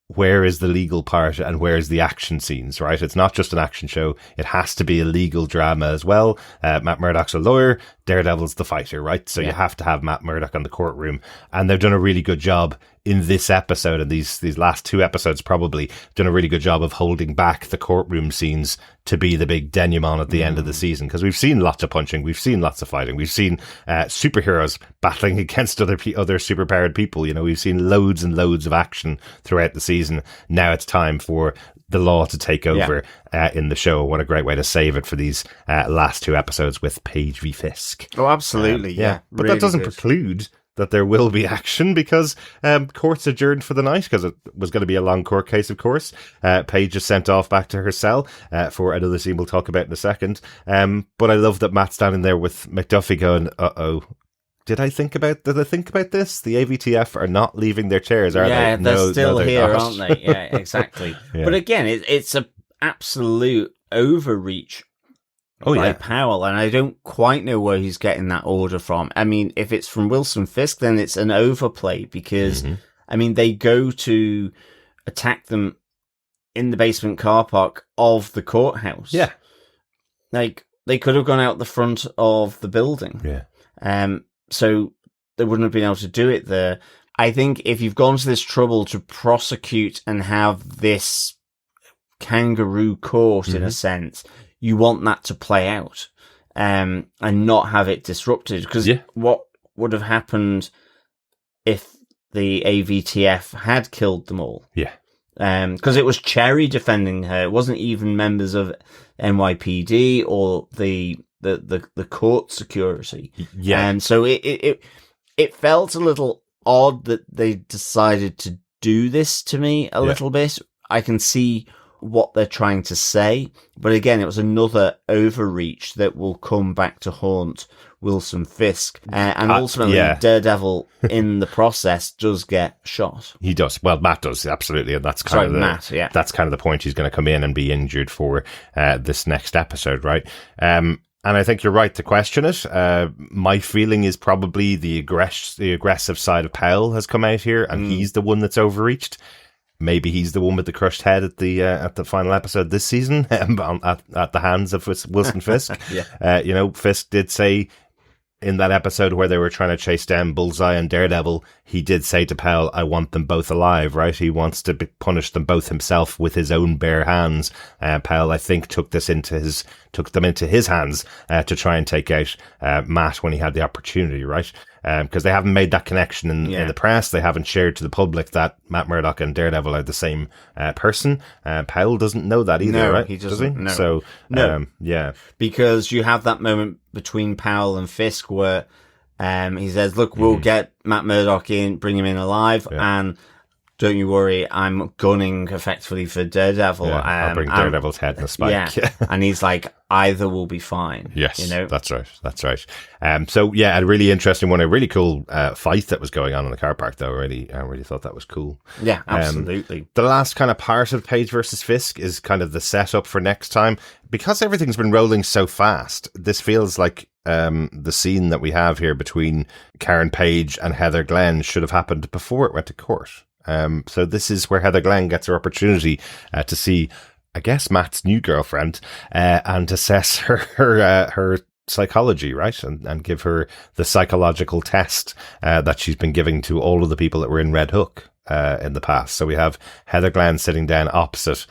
where is the legal part and where's the action scenes, right? It's not just an action show. It has to be a legal drama as well. Matt Murdock's a lawyer. Daredevil's the fighter, right? So you have to have Matt Murdock in the courtroom. And they've done a really good job in this episode, and these last 2 episodes probably done a really good job of holding back the courtroom scenes to be the big denouement at the end of the season. Because we've seen lots of punching, we've seen lots of fighting, we've seen superheroes battling against other superpowered people. We've seen loads and loads of action throughout the season. Now it's time for the law to take over in the show. What a great way to save it for these last 2 episodes with Page v Fisk. Oh, absolutely. But really that doesn't preclude that there will be action, because court's adjourned for the night, because it was going to be a long court case, of course. Paige is sent off back to her cell for another scene we'll talk about in a second. But I love that Matt's standing there with McDuffie going, uh-oh, did I think about this? The AVTF are not leaving their chairs, are they? Yeah, they're still here, not. aren't they? Yeah, exactly. But again, it's a absolute overreach by Powell, and I don't quite know where he's getting that order from. I mean, if it's from Wilson Fisk, then it's an overplay, because, I mean, they go to attack them in the basement car park of the courthouse. Yeah. They could have gone out the front of the building. Yeah. So they wouldn't have been able to do it there. I think if you've gone to this trouble to prosecute and have this kangaroo court, in a sense, you want that to play out. and not have it disrupted. Because what would have happened if the AVTF had killed them all? Yeah. Because it was Cherry defending her. It wasn't even members of NYPD or the court security. Yeah. And so it felt a little odd that they decided to do this to me a little bit. I can see what they're trying to say, but again, it was another overreach that will come back to haunt Wilson Fisk, and ultimately Daredevil in the process does get shot. He does. Well, Matt does, absolutely, and that's kind of that's kind of the point. He's going to come in and be injured for this next episode, right? And I think you're right to question it. My feeling is probably the aggressive side of Powell has come out here, and he's the one that's overreached. Maybe he's the one with the crushed head at the final episode this season at the hands of Wilson Fisk. Fisk did say in that episode where they were trying to chase down Bullseye and Daredevil, he did say to Powell, I want them both alive, right? He wants to punish them both himself with his own bare hands. Powell, I think, took them into his hands to try and take out Matt when he had the opportunity, right? Because they haven't made that connection in the press. They haven't shared to the public that Matt Murdock and Daredevil are the same person. Powell doesn't know that either, right? He doesn't. Does he? No. Yeah. Because you have that moment between Powell and Fisk where he says, look, we'll get Matt Murdock in, bring him in alive, and don't you worry, I'm gunning effectively for Daredevil. Yeah, I'll bring Daredevil's head in a spike. Yeah. And he's like, either will be fine. Yes, that's right. So a really interesting one, a really cool fight that was going on in the car park, though. I really thought that was cool. Yeah, absolutely. The last kind of part of Page versus Fisk is kind of the setup for next time. Because everything's been rolling so fast, this feels like the scene that we have here between Karen Page and Heather Glenn should have happened before it went to court. So this is where Heather Glenn gets her opportunity to see, I guess, Matt's new girlfriend and assess her psychology, right? And give her the psychological test that she's been giving to all of the people that were in Red Hook in the past. So we have Heather Glenn sitting down opposite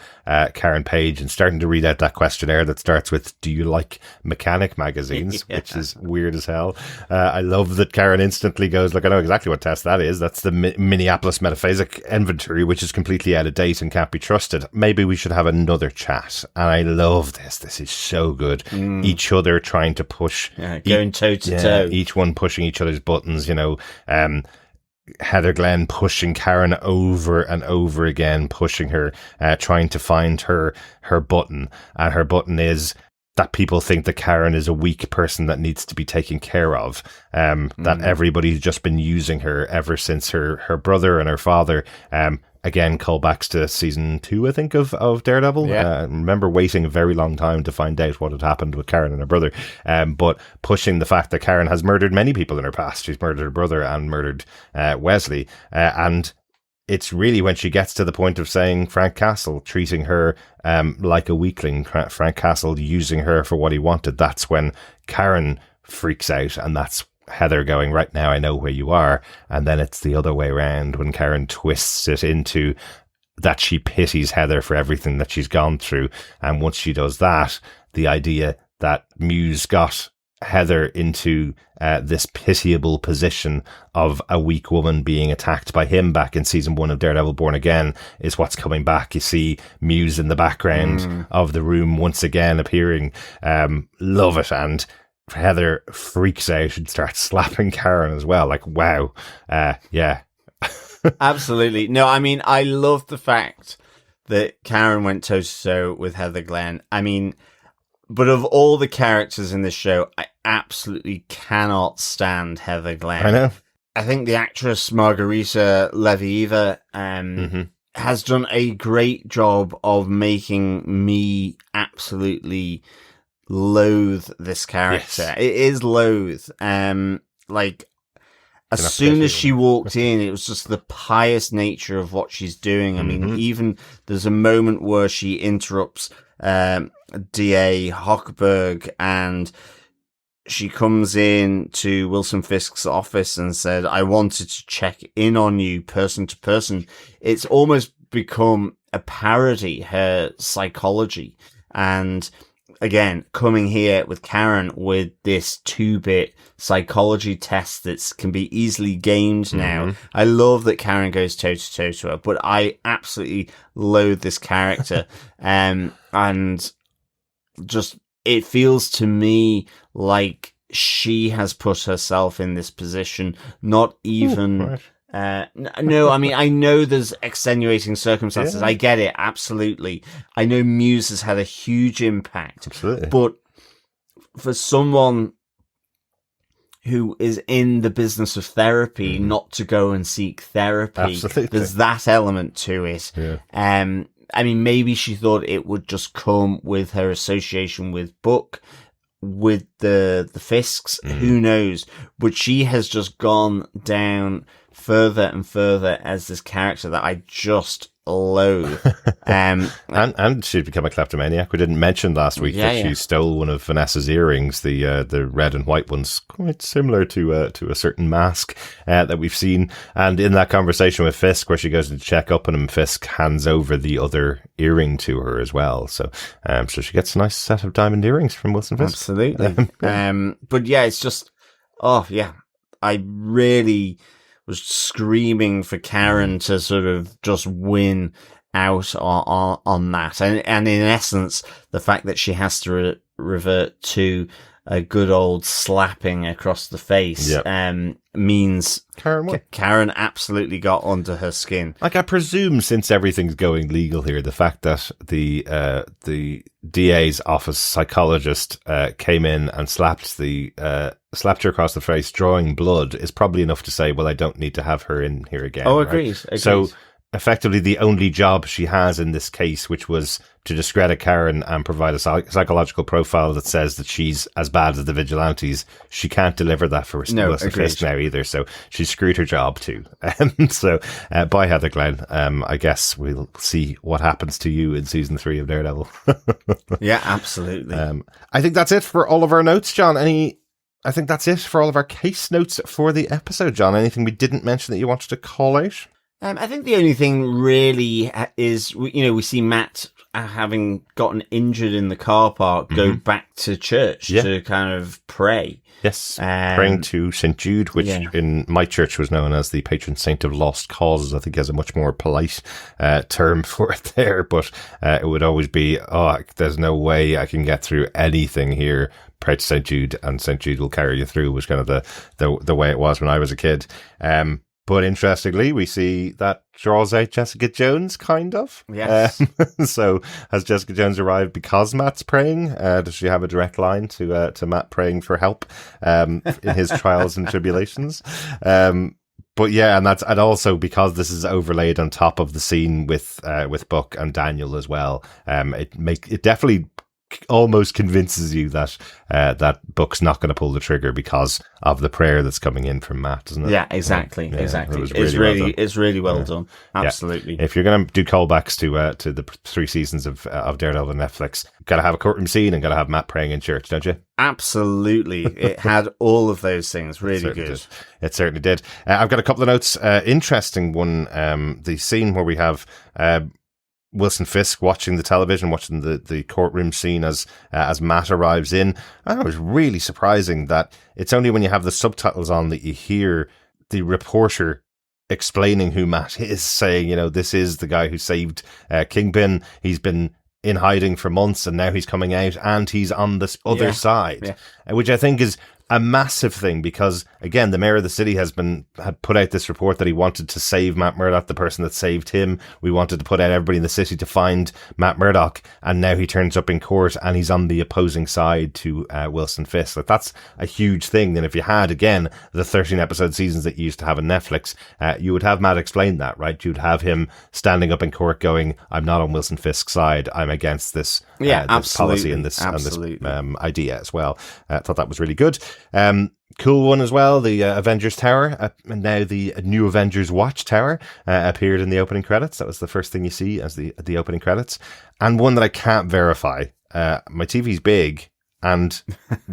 Karen Page and starting to read out that questionnaire that starts with, do you like mechanic magazines? Which is weird as hell. I love that Karen instantly goes, look, I know exactly what test that is. That's the Minneapolis Metaphasic Inventory, which is completely out of date and can't be trusted. Maybe we should have another chat. And I love this. This is so good. Each other trying to push. Going toe to toe. Each one pushing each other's buttons, Heather Glenn pushing Karen over and over again, pushing her, trying to find her button. And her button is that people think that Karen is a weak person that needs to be taken care of. That everybody's just been using her ever since her brother and her father. Again, callbacks to season 2, I think, of Daredevil. Remember waiting a very long time to find out what had happened with Karen and her brother. But pushing the fact that Karen has murdered many people in her past. She's murdered her brother and murdered Wesley. And it's really when she gets to the point of saying Frank Castle, treating her like a weakling, Frank Castle using her for what he wanted. That's when Karen freaks out, and that's Heather going, right now I know where you are. And then it's the other way around when Karen twists it into that she pities Heather for everything that she's gone through. And once she does that, the idea that Muse got Heather into this pitiable position of a weak woman being attacked by him back in season 1 of Daredevil Born Again is what's coming back. You see Muse in the background of the room once again appearing. Love it. And Heather freaks out and starts slapping Karen as well. Like, wow. Absolutely. No, I mean, I love the fact that Karen went toe to toe with Heather Glenn. I mean, but of all the characters in this show, I absolutely cannot stand Heather Glenn. I know. I think the actress Margarita Levieva has done a great job of making me absolutely loathe this character. Yes. It is loathe. As soon as she walked in, it was just the pious nature of what she's doing. I mean, even there's a moment where she interrupts DA Hochberg, and she comes in to Wilson Fisk's office and said, I wanted to check in on you person to person. It's almost become a parody, her psychology. And again, coming here with Karen with this 2-bit psychology test that can be easily gamed now. I love that Karen goes toe to toe to her, but I absolutely loathe this character. And just, it feels to me like she has put herself in this position, not even... Ooh, right. No, I mean, I know there's extenuating circumstances. Yeah. I get it, absolutely. I know Muse has had a huge impact. Absolutely. But for someone who is in the business of therapy, not to go and seek therapy, Absolutely. there's that element to it. Yeah. I mean, maybe she thought it would just come with her association with Book, with the Fisks, who knows? But she has just gone down further and further as this character that I just loathe. And she'd become a kleptomaniac. We didn't mention last week that she stole one of Vanessa's earrings, the red and white ones, quite similar to a certain mask that we've seen. And in that conversation with Fisk, where she goes to check up on him, Fisk hands over the other earring to her as well. So she gets a nice set of diamond earrings from Wilson Fisk. Absolutely. But yeah, it's just, I really was screaming for Karen to sort of just win out on that. And in essence, the fact that she has to revert to a good old slapping across the face means Karen absolutely got under her skin. Like, I presume, since everything's going legal here, the fact that the DA's office psychologist came in and slapped her across the face, drawing blood, is probably enough to say, well, I don't need to have her in here again. Oh, right? agreed. So effectively the only job she has in this case, which was to discredit Karen and provide a psychological profile that says that she's as bad as the vigilantes, she can't deliver that for Wilson Fisk now either. So she screwed her job too. So bye, Heather Glenn. I guess we'll see what happens to you in season 3 of Daredevil. Yeah, absolutely. I think that's it for all of our notes, John. I think that's it for all of our case notes for the episode, John. Anything we didn't mention that you wanted to call out? I think the only thing really is, we see Matt, having gotten injured in the car park, go back to church to kind of pray. Yes, praying to St. Jude, which in my church was known as the patron saint of lost causes. I think has a much more polite term for it there, but it would always be, there's no way I can get through anything here. Pray to St. Jude, and St. Jude will carry you through, was kind of the way it was when I was a kid. But interestingly, we see that draws out Jessica Jones, kind of. Yes. So has Jessica Jones arrived because Matt's praying? Does she have a direct line to Matt praying for help in his trials and tribulations? But yeah, and also because this is overlaid on top of the scene with Buck and Daniel as well. It definitely almost convinces you that Buck's not going to pull the trigger because of the prayer that's coming in from Matt, doesn't it? Yeah, exactly. It's really well done. Absolutely. Yeah. If you're going to do callbacks to the 3 seasons of Daredevil on Netflix, got to have a courtroom scene and got to have Matt praying in church, don't you? Absolutely. It had all of those things. Really good. It certainly did. I've got a couple of notes. Interesting one. The scene where we have Wilson Fisk watching the television, watching the courtroom scene as Matt arrives in. And it was really surprising that it's only when you have the subtitles on that you hear the reporter explaining who Matt is, saying, this is the guy who saved Kingpin. He's been in hiding for months and now he's coming out and he's on this other side, which I think is a massive thing because, again, the mayor of the city had put out this report that he wanted to save Matt Murdock, the person that saved him. We wanted to put out everybody in the city to find Matt Murdock, and now he turns up in court and he's on the opposing side to Wilson Fisk. Like, that's a huge thing. And if you had, again, the 13 episode seasons that you used to have on Netflix, you would have Matt explain that, right? You'd have him standing up in court going, I'm not on Wilson Fisk's side. I'm against this, this policy and this idea as well. I thought that was really good. Cool one as well. The Avengers Tower, and now the new Avengers Watchtower appeared in the opening credits. That was the first thing you see as the opening credits, and one that I can't verify. My TV's big, and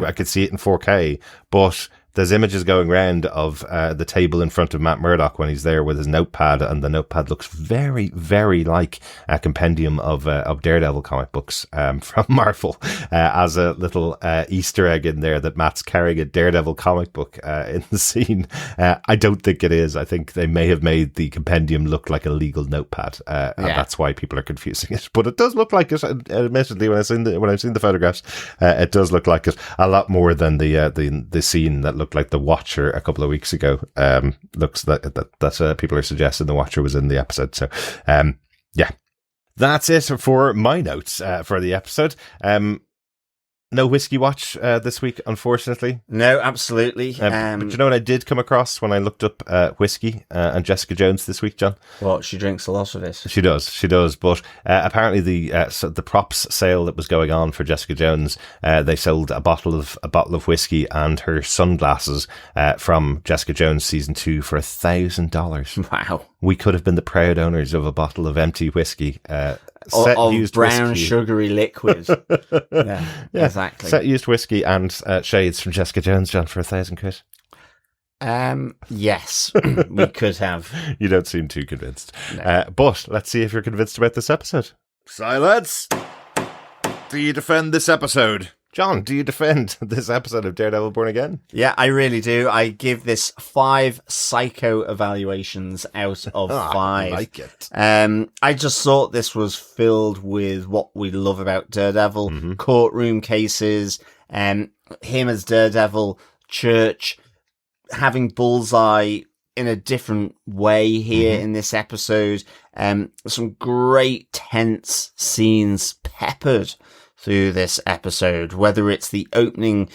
I could see it in 4K, but There's images going around of the table in front of Matt Murdock when he's there with his notepad, and the notepad looks very, very like a compendium of Daredevil comic books from Marvel, as a little Easter egg in there that Matt's carrying a Daredevil comic book in the scene. I don't think it is. I think they may have made the compendium look like a legal notepad, and that's why people are confusing it. But it does look like it. Admittedly, when I've seen the photographs, it does look like it a lot more than the scene that looked like the Watcher a couple of weeks ago. Looks that people are suggesting the Watcher was in the episode. So, yeah, that's it for my notes for the episode. No whiskey watch this week, unfortunately. No, absolutely. But you know what I did come across when I looked up whiskey and Jessica Jones this week, John? What, she drinks a lot of it? She does. But apparently the props sale that was going on for Jessica Jones, they sold a bottle of whiskey and her sunglasses from Jessica Jones season 2 for $1,000. Wow. We could have been the proud owners of a bottle of empty whiskey. Of brown whiskey. Sugary liquid. Yeah, exactly. Set used whiskey and shades from Jessica Jones, John, for £1,000. Yes, we could have. You don't seem too convinced. No. But let's see if you're convinced about this episode. Silence! Do you defend this episode? John, do you defend this episode of Daredevil Born Again? Yeah, I really do. I give this 5 psycho evaluations out of 5. I like it. I just thought this was filled with what we love about Daredevil. Courtroom cases, him as Daredevil, Church, having Bullseye in a different way here in this episode. Some great tense scenes peppered through this episode, whether it's the opening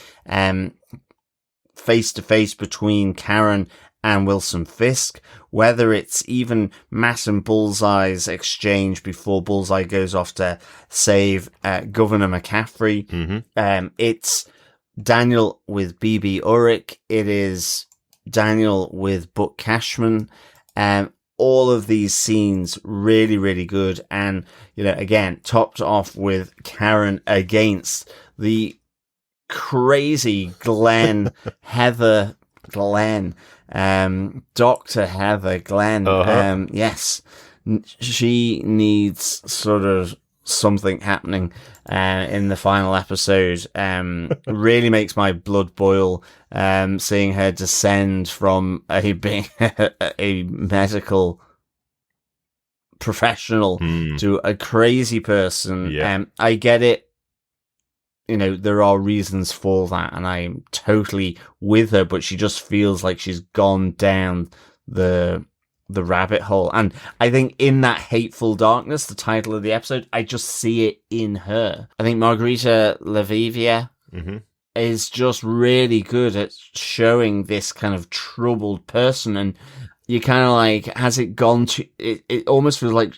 face-to-face between Karen and Wilson Fisk, whether it's even Matt and Bullseye's exchange before Bullseye goes off to save Governor McCaffrey. It's Daniel with BB Urich. It is Daniel with Buck Cashman. All of these scenes really, really good. And, you know, again, topped off with Karen against the crazy Dr. Heather Glenn. Yes, she needs sort of something happening in the final episode. Really makes my blood boil seeing her descend from being a medical professional to a crazy person. I get it. You know, there are reasons for that, and I'm totally with her, but she just feels like she's gone down the rabbit hole. And I think in that Hateful Darkness, the title of the episode, I just see it in her. I think Margarita Levivia is just really good at showing this kind of troubled person, and you kind of like, has it gone to, it almost feels like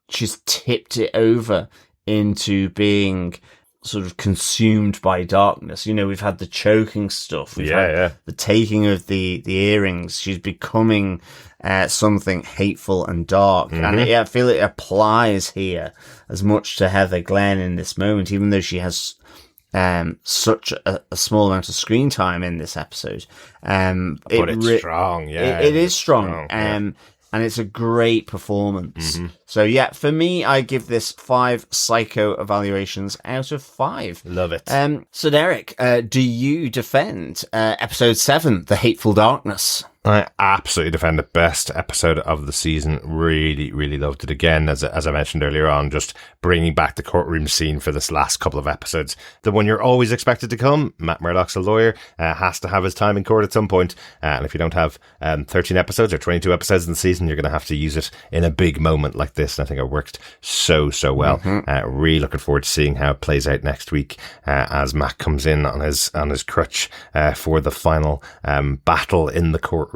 she's tipped it over into being sort of consumed by darkness. You know, we've had the choking stuff. We've had the taking of the earrings. She's becoming something hateful and dark. And I feel it applies here as much to Heather Glenn in this moment, even though she has such a small amount of screen time in this episode. But it's strong, It is strong. And it's a great performance. So yeah, for me, I give this 5 psycho evaluations out of 5. Love it. So Derek, do you defend episode 7, The Hateful Darkness? I absolutely defend it. Best episode of the season. Really, really loved it. Again, as I mentioned earlier on, just bringing back the courtroom scene for this last couple of episodes. The one you're always expected to come. Matt Murdock's a lawyer, has to have his time in court at some point. And if you don't have 13 episodes or 22 episodes in the season, you're going to have to use it in a big moment like this. And I think it worked so well. Really looking forward to seeing how it plays out next week as Matt comes in on his crutch for the final battle in the courtroom.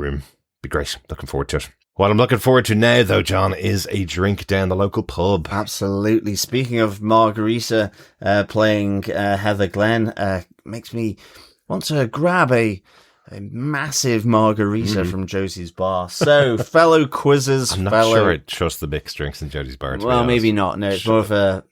Be great. Looking forward to it. What I'm looking forward to now, though, John, is a drink down the local pub. Absolutely. Speaking of Margarita playing Heather Glenn, makes me want to grab a massive margarita from Josie's Bar. So, fellow quizzers, I'm not sure I trust the mixed drinks in Josie's Bar. Well, maybe not. No, it's more of a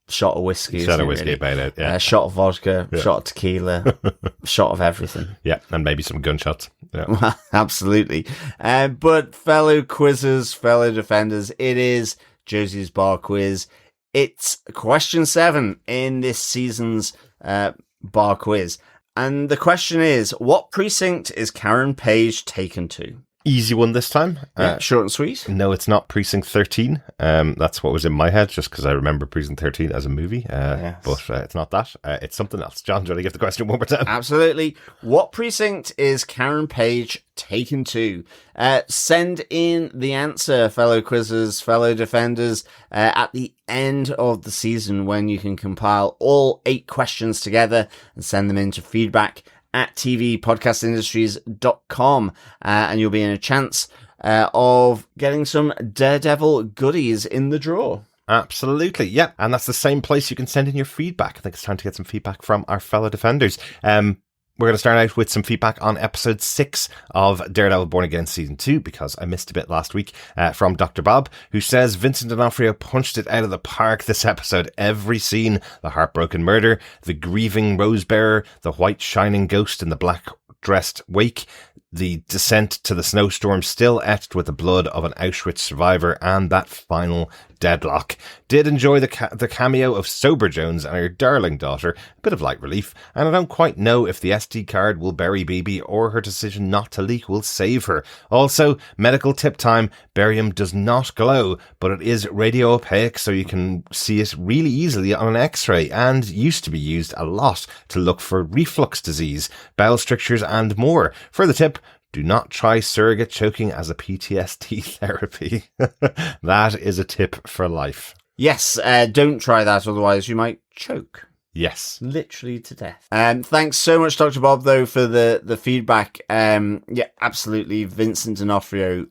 shot of whiskey. Shot of isn't it, whiskey really? about it, yeah. Shot of vodka, shot of tequila, shot of everything. Yeah, and maybe some gunshots. Yeah. Absolutely. But fellow quizzers, fellow defenders, it is Josie's Bar Quiz. It's question 7 in this season's bar quiz. And the question is, what precinct is Karen Page taken to? Easy one this time. Short and sweet. No, it's not Precinct 13. That's what was in my head, just because I remember Precinct 13 as a movie. Yes. But it's not that. It's something else. John, do you want to give the question one more time? Absolutely. What precinct is Karen Page taken to? Send in the answer, fellow quizzers, fellow defenders, at the end of the season when you can compile all 8 questions together and send them in to feedback at tvpodcastindustries.com, and you'll be in a chance of getting some Daredevil goodies in the draw. Absolutely, yeah. And that's the same place you can send in your feedback. I think it's time to get some feedback from our fellow defenders. We're going to start out with some feedback on episode 6 of Daredevil Born Again season 2, because I missed a bit last week, from Dr. Bob, who says Vincent D'Onofrio punched it out of the park this episode. Every scene, the heartbroken murder, the grieving rose bearer, the white shining ghost in the black dressed wake, the descent to the snowstorm still etched with the blood of an Auschwitz survivor, and that final deadlock. Did enjoy the cameo of Sober Jones and her darling daughter, a bit of light relief, and I don't quite know if the SD card will bury Bibi or her decision not to leak will save her. Also, medical tip time, barium does not glow, but it is radio opaque, so you can see it really easily on an x-ray, and used to be used a lot to look for reflux disease, bowel strictures and more. For the tip, do not try surrogate choking as a PTSD therapy. That is a tip for life. Yes, don't try that, otherwise you might choke. Yes. Literally to death. Thanks so much, Dr. Bob, though, for the feedback. Yeah, absolutely. Vincent D'Onofrio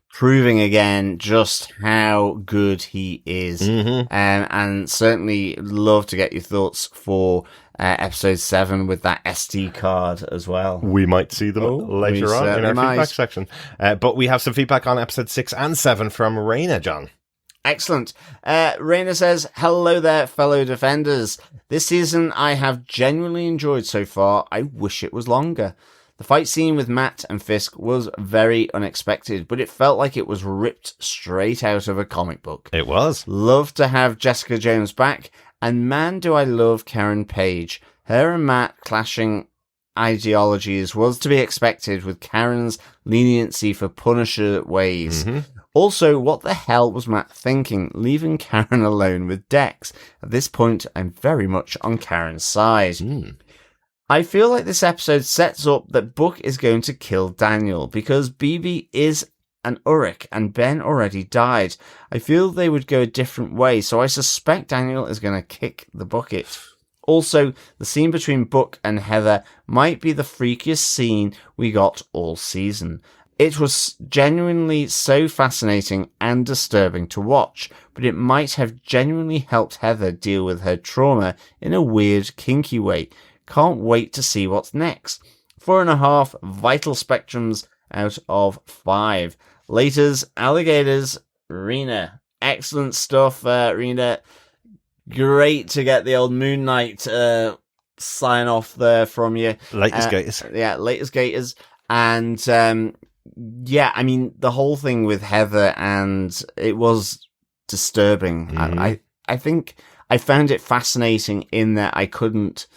proving again just how good he is. Mm-hmm. And certainly love to get your thoughts for episode 7 with that SD card as well. We might see them later on in our feedback section. But we have some feedback on episode 6 and 7 from Raina, John. Excellent. Raina says, hello there, fellow defenders. This season I have genuinely enjoyed so far. I wish it was longer. The fight scene with Matt and Fisk was very unexpected, but it felt like it was ripped straight out of a comic book. It was. Love to have Jessica Jones back, and man do I love Karen Page. Her and Matt clashing ideologies was to be expected with Karen's leniency for Punisher ways. Mm-hmm. Also, what the hell was Matt thinking, leaving Karen alone with Dex? At this point, I'm very much on Karen's side. I feel like this episode sets up that Book is going to kill Daniel, because Bibi is an Uruk and Ben already died. I feel they would go a different way, so I suspect Daniel is going to kick the bucket. Also, the scene between Book and Heather might be the freakiest scene we got all season. It was genuinely so fascinating and disturbing to watch, but it might have genuinely helped Heather deal with her trauma in a weird, kinky way. Can't wait to see what's next. 4.5 vital spectrums out of 5. Laters, alligators, Rena. Excellent stuff, Rena. Great to get the old Moon Knight sign off there from you. Latest Gators. Yeah, latest Gators. And yeah, I mean, the whole thing with Heather, and it was disturbing. Mm-hmm. I think I found it fascinating in that I couldn't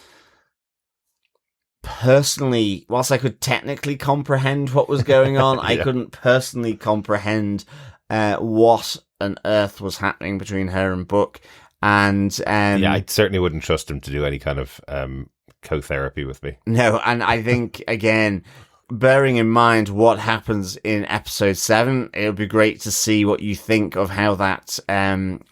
personally, whilst I could technically comprehend what was going on, I couldn't personally comprehend what on earth was happening between her and Book. And yeah, I certainly wouldn't trust him to do any kind of co-therapy with me. No, and I think, again, bearing in mind what happens in episode 7, it would be great to see what you think of how that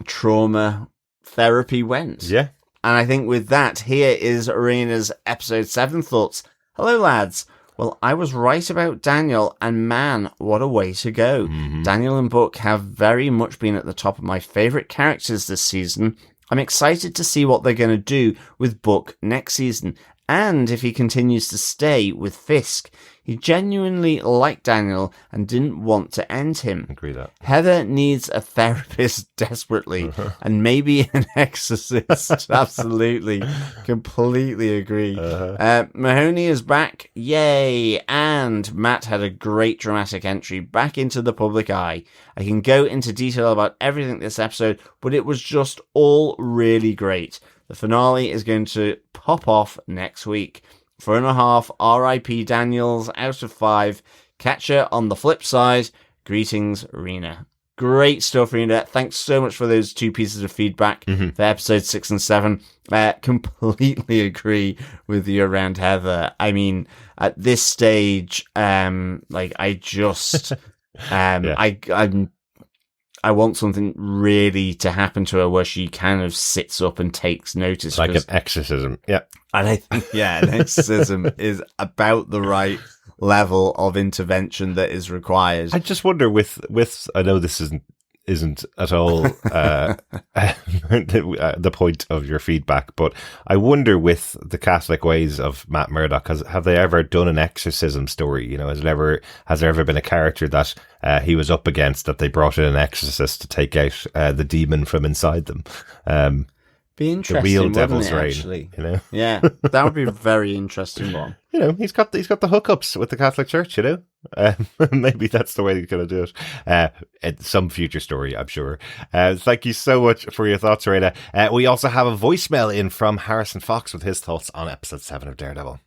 trauma therapy went. Yeah. And I think with that, here is Arena's episode 7 thoughts. Hello, lads. Well, I was right about Daniel, and man, what a way to go. Mm-hmm. Daniel and Book have very much been at the top of my favourite characters this season. I'm excited to see what they're going to do with Book next season. and if he continues to stay with Fisk. He genuinely liked Daniel and didn't want to end him. Agree that. Heather needs a therapist desperately, and maybe an exorcist. Absolutely. Completely agree. Mahoney is back. Yay. And Matt had a great dramatic entry back into the public eye. I can go into detail about everything this episode, but it was just all really great. The finale is going to pop off next week. 4.5 R.I.P. Daniels out of 5. Catch her on the flip side. Greetings, Rena. Great stuff, Rena. Thanks so much for those 2 pieces of feedback for episodes 6 and 7. Completely agree with you around Heather. I mean, at this stage, I just, I want something really to happen to her where she kind of sits up and takes notice. Like an exorcism. Yeah. And I think, an exorcism is about the right level of intervention that is required. I just wonder with I know this isn't at all the point of your feedback, but I wonder with the Catholic ways of Matt Murdock, have they ever done an exorcism story? You know, has there ever been a character that he was up against that they brought in an exorcist to take out the demon from inside them? Be interesting, the real devil's reign, actually. You know? Yeah, that would be a very interesting one. You know, he's got the hookups with the Catholic Church, you know? Maybe that's the way he's going to do it. Some future story, I'm sure. Thank you so much for your thoughts, Rena. We also have a voicemail in from Harrison Fox with his thoughts on episode 7 of Daredevil.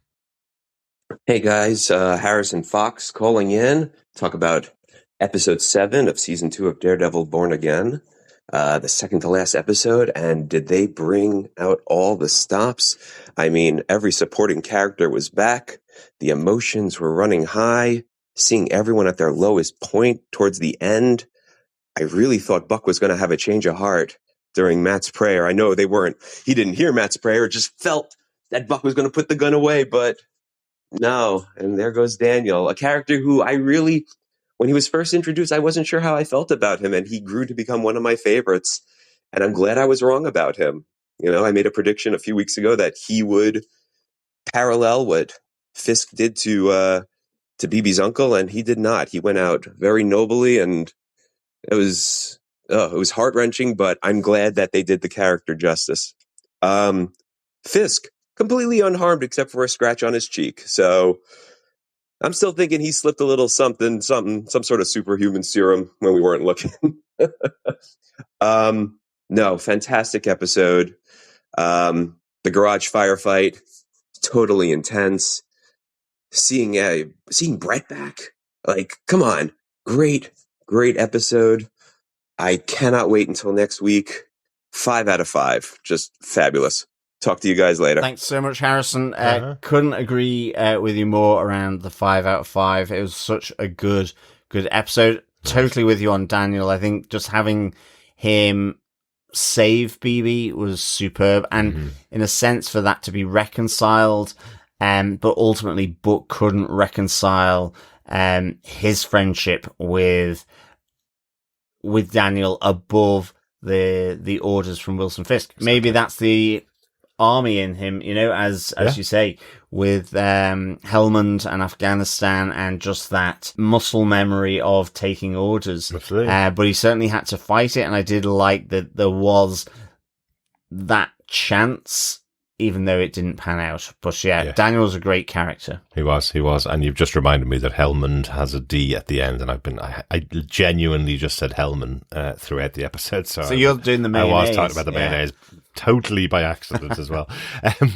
Hey guys, Harrison Fox calling in. Talk about episode 7 of season 2 of Daredevil Born Again. The second to last episode, and did they bring out all the stops? I mean, every supporting character was back. The emotions were running high, seeing everyone at their lowest point towards the end. I really thought Buck was going to have a change of heart during Matt's prayer. I know he didn't hear Matt's prayer, just felt that Buck was going to put the gun away, but no. And there goes Daniel, a character who when he was first introduced, I wasn't sure how I felt about him, and he grew to become one of my favorites. And I'm glad I was wrong about him. You know, I made a prediction a few weeks ago that he would parallel what Fisk did to BB's uncle, and he did not. He went out very nobly, and it was heart-wrenching, but I'm glad that they did the character justice. Fisk, completely unharmed except for a scratch on his cheek. So I'm still thinking he slipped a little some sort of superhuman serum when we weren't looking. No, fantastic episode. The garage firefight, totally intense. Seeing Brett back, like, come on, great episode. I cannot wait until next week. 5 out of 5, just fabulous. Talk to you guys later. Thanks so much, Harrison. Couldn't agree with you more around the 5 out of 5. It was such a good episode. Totally with you on Daniel. I think just having him save BB was superb. And in a sense for that to be reconciled, but ultimately Buck couldn't reconcile his friendship with Daniel above the orders from Wilson Fisk. Exactly. Maybe that's the army in him, you know, as you say, with Helmand and Afghanistan and just that muscle memory of taking orders. But he certainly had to fight it, and I did like that there was that chance, even though it didn't pan out. But yeah. Daniel was a great character. He was. And you've just reminded me that Helmand has a D at the end, and I genuinely just said Helmand throughout the episode. So you're doing the mayonnaise. I was talking about the mayonnaise. Totally by accident as well.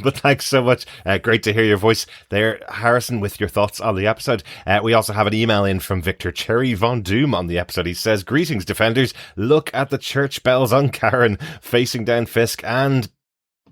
But thanks so much. Great to hear your voice there, Harrison, with your thoughts on the episode. We also have an email in from Victor Cherry Von Doom on the episode. He says, "Greetings, Defenders. Look at the church bells on Karen, facing down Fisk and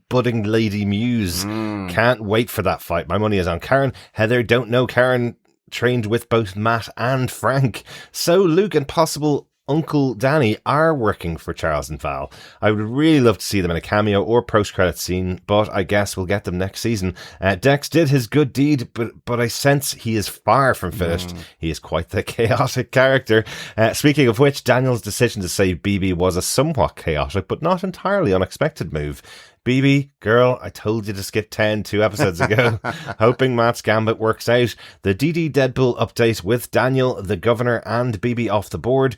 budding Lady Muse. Can't wait for that fight. My money is on Karen. Heather, don't know Karen, trained with both Matt and Frank. So Luke and possible Uncle Danny are working for Charles and Val. I would really love to see them in a cameo or post-credit scene, but I guess we'll get them next season. Dex did his good deed, but I sense he is far from finished. He is quite the chaotic character. Speaking of which, Daniel's decision to save BB was a somewhat chaotic, but not entirely unexpected move. BB, girl, I told you to skip 10 2 episodes ago. Hoping Matt's gambit works out. The DD Deadpool update with Daniel, the Governor, and BB off the board.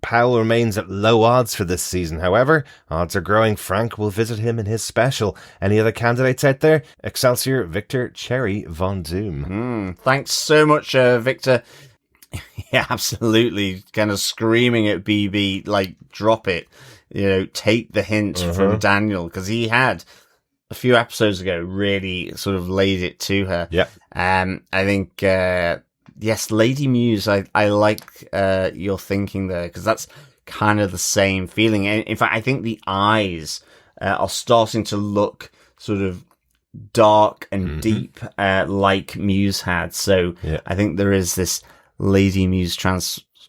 Powell remains at low odds for this season. However, odds are growing Frank will visit him in his special. Any other candidates out there? Excelsior, Victor, Cherry, Von Doom. Thanks so much, Victor. Yeah, absolutely. Kind of screaming at BB, like, drop it. You know, take the hint from Daniel, because he had a few episodes ago really sort of laid it to her. Yeah. I think, yes, Lady Muse, I like your thinking there, because that's kind of the same feeling. In fact, I think the eyes are starting to look sort of dark and deep like Muse had. So I think there is this Lady Muse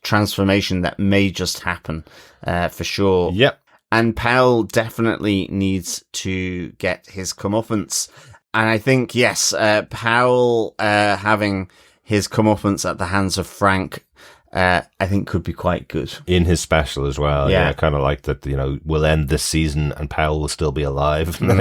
transformation that may just happen for sure. Yep. And Powell definitely needs to get his comeuppance. And I think, yes, Powell having his comeuppance at the hands of Frank, I think could be quite good. In his special as well. Yeah. I kind of like that, you know, we'll end this season and Powell will still be alive. And then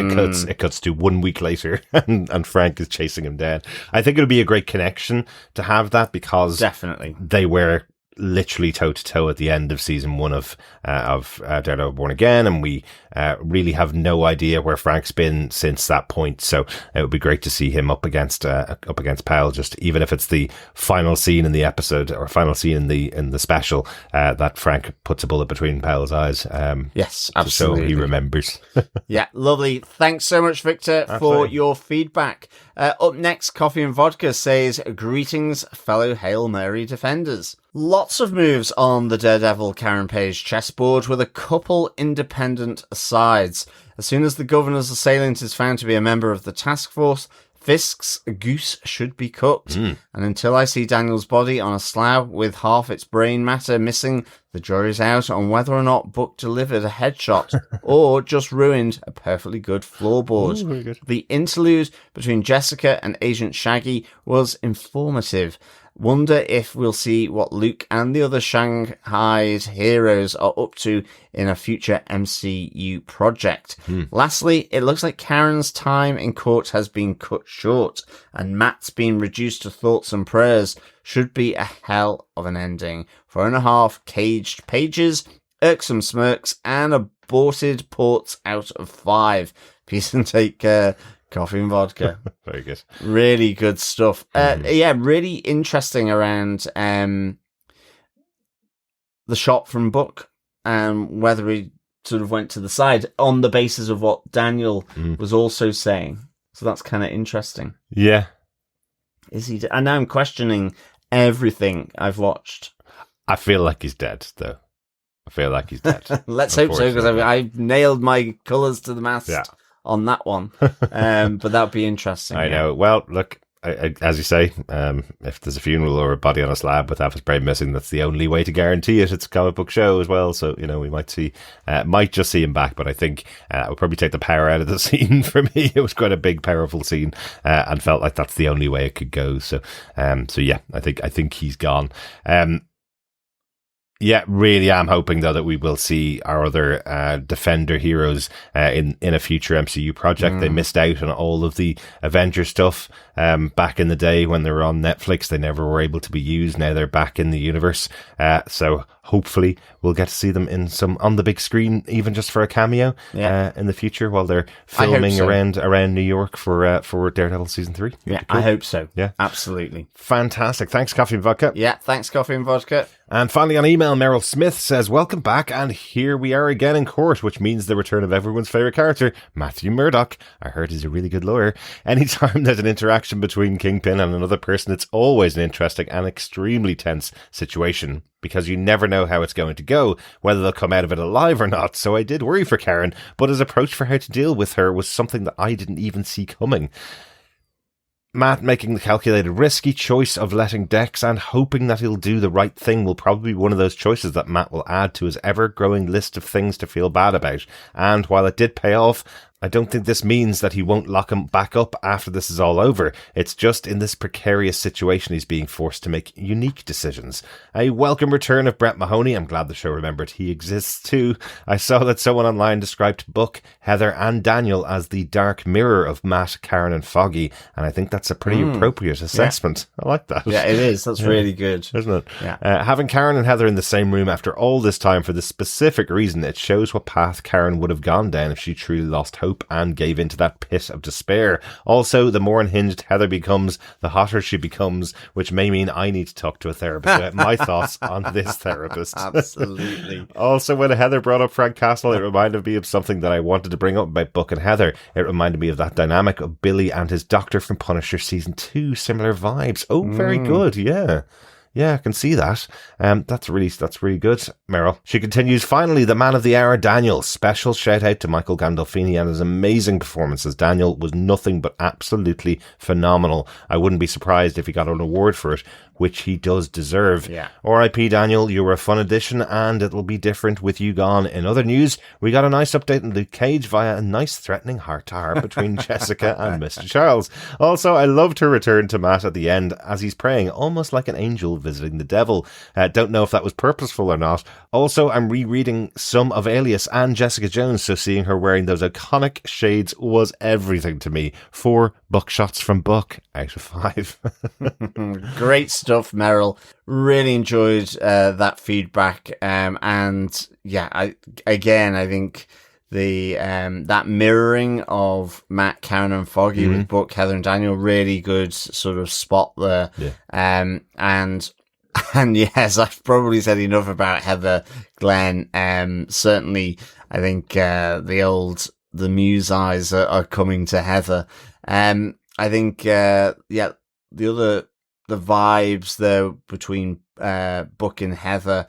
it cuts to 1 week later and Frank is chasing him down. I think it would be a great connection to have that, because Definitely. they were literally toe to toe at the end of season 1 of Daredevil Born Again, and we really have no idea where Frank's been since that point. So it would be great to see him up against Powell, just even if it's the final scene in the episode or final scene in the special that Frank puts a bullet between Powell's eyes. Yes, So absolutely. he remembers. Yeah, lovely. Thanks so much, Victor, for your feedback. Up next, Coffee and Vodka says, greetings, fellow Hail Mary defenders. Lots of moves on the Daredevil Karen Page chessboard with a couple independent asides. As soon as the governor's assailant is found to be a member of the task force, Fisk's goose should be cooked. And until I see Daniel's body on a slab with half its brain matter missing, the jury's out on whether or not Book delivered a headshot or just ruined a perfectly good floorboard. Ooh, very good. The interlude between Jessica and Agent Shaggy was informative. Wonder if we'll see what Luke and the other Shanghai's heroes are up to in a future MCU project. Lastly, it looks like Karen's time in court has been cut short, and Matt's been reduced to thoughts and prayers. Should be a hell of an ending. 4.5 caged pages, irksome smirks, and aborted ports out of 5. Peace and take care. Coffee and Vodka. Very good. Really good stuff. Yeah, really interesting around the shot from Book, whether he sort of went to the side on the basis of what Daniel was also saying. So that's kind of interesting. Yeah. Is he? And now I'm questioning everything I've watched. I feel like he's dead, though. I feel like he's dead. Let's hope so, because I've nailed my colours to the mast. Yeah. On that one, but that would be interesting. I know. Well, look, as you say, if there's a funeral or a body on a slab with half his brain missing, that's the only way to guarantee it. It's a comic book show as well, so you know we might just see him back. But I think it would probably take the power out of the scene for me. It was quite a big, powerful scene, and felt like that's the only way it could go. So yeah, I think he's gone. Yeah, really am hoping, though, that we will see our other Defender heroes in a future MCU project. They missed out on all of the Avenger stuff back in the day when they were on Netflix. They never were able to be used. Now they're back in the universe. So hopefully we'll get to see them on the big screen, even just for a cameo in the future while they're filming around New York for Daredevil Season 3. Yeah, cool. I hope so. Yeah. Absolutely. Fantastic. Thanks, Coffee and Vodka. Yeah, thanks, Coffee and Vodka. And finally on email, Meryl Smith says, welcome back, and here we are again in court, which means the return of everyone's favourite character, Matthew Murdock. I heard he's a really good lawyer. Anytime there's an interaction between Kingpin and another person, it's always an interesting and extremely tense situation, because you never know how it's going to go, whether they'll come out of it alive or not. So I did worry for Karen, but his approach for how to deal with her was something that I didn't even see coming. Matt making the calculated risky choice of letting Dex and hoping that he'll do the right thing will probably be one of those choices that Matt will add to his ever-growing list of things to feel bad about. And while it did pay off, I don't think this means that he won't lock him back up after this is all over. It's just in this precarious situation he's being forced to make unique decisions. A welcome return of Brett Mahoney. I'm glad the show remembered he exists too. I saw that someone online described Buck, Heather and Daniel as the dark mirror of Matt, Karen and Foggy, and I think that's a pretty appropriate assessment. Yeah. I like that. Yeah, it is. That's really good. Isn't it? Yeah. Having Karen and Heather in the same room after all this time for this specific reason, it shows what path Karen would have gone down if she truly lost hope and gave into that pit of despair. Also, the more unhinged Heather becomes, the hotter she becomes, which may mean I need to talk to a therapist about my thoughts on this therapist. Absolutely. Also, when Heather brought up Frank Castle, it reminded me of something that I wanted to bring up about Buck and Heather. It reminded me of that dynamic of Billy and his doctor from Punisher season 2. Similar vibes. Oh, very good. Yeah. Yeah, I can see that. That's really good, Meryl. She continues, finally, the man of the hour, Daniel. Special shout out to Michael Gandolfini and his amazing performance as Daniel was nothing but absolutely phenomenal. I wouldn't be surprised if he got an award for it, which he does deserve. Yeah. R.I.P. Daniel, you were a fun addition and it'll be different with you gone. In other news, we got a nice update on Luke Cage via a nice threatening heart-to-heart between Jessica and Mr. Charles. Also, I loved her return to Matt at the end as he's praying almost like an angel visiting the devil. Don't know if that was purposeful or not. Also, I'm rereading some of Alias and Jessica Jones, so seeing her wearing those iconic shades was everything to me. 4 buckshots from Buck out of 5. Great stuff, Meryl. Really enjoyed that feedback. And yeah, I think the that mirroring of Matt, Karen and Foggy with Buck, Heather and Daniel, really good sort of spot there. Yeah. And yes, I've probably said enough about Heather Glenn. Certainly, I think the muse eyes are coming to Heather. I think the vibes there between Buck and Heather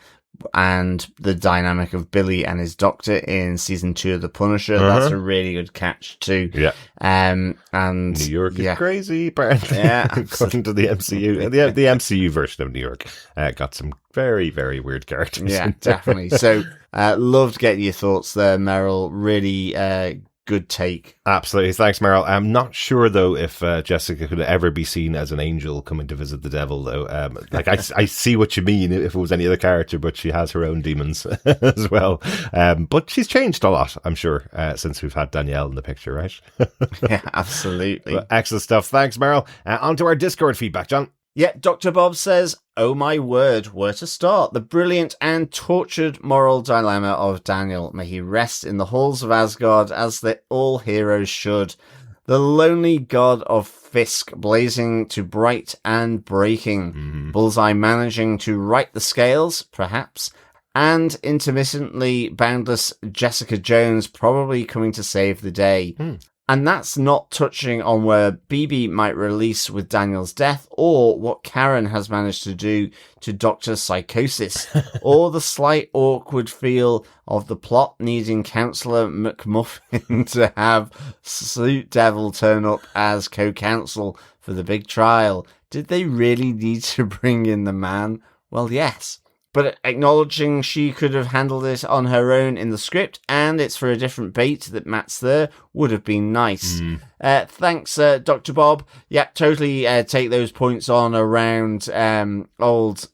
and the dynamic of Billy and his doctor in season 2 of The Punisher. That's a really good catch too. Yeah. And New York is crazy, apparently. Yeah. According to the MCU. The MCU version of New York got some very, very weird characters. Yeah, definitely. So loved getting your thoughts there, Meryl. Really good take. Absolutely. Thanks, Meryl. I'm not sure, though, if Jessica could ever be seen as an angel coming to visit the devil, though. I see what you mean if it was any other character, but she has her own demons as well. But she's changed a lot, I'm sure, since we've had Danielle in the picture, right? Yeah, absolutely. But excellent stuff. Thanks, Meryl. On to our Discord feedback, John. Yeah, Dr. Bob says, oh my word, where to start? The brilliant and tortured moral dilemma of Daniel. May he rest in the halls of Asgard as all heroes should. The lonely god of Fisk blazing to bright and breaking. Bullseye managing to right the scales, perhaps. And intermittently boundless Jessica Jones probably coming to save the day. And that's not touching on where BB might release with Daniel's death, or what Karen has managed to do to Dr. Psychosis, or the slight awkward feel of the plot needing Councillor McMuffin to have Suit Devil turn up as co-counsel for the big trial. Did they really need to bring in the man? Well, yes. But acknowledging she could have handled it on her own in the script, and it's for a different bait that Matt's there, would have been nice. Thanks, Dr. Bob. Yeah, totally take those points on around old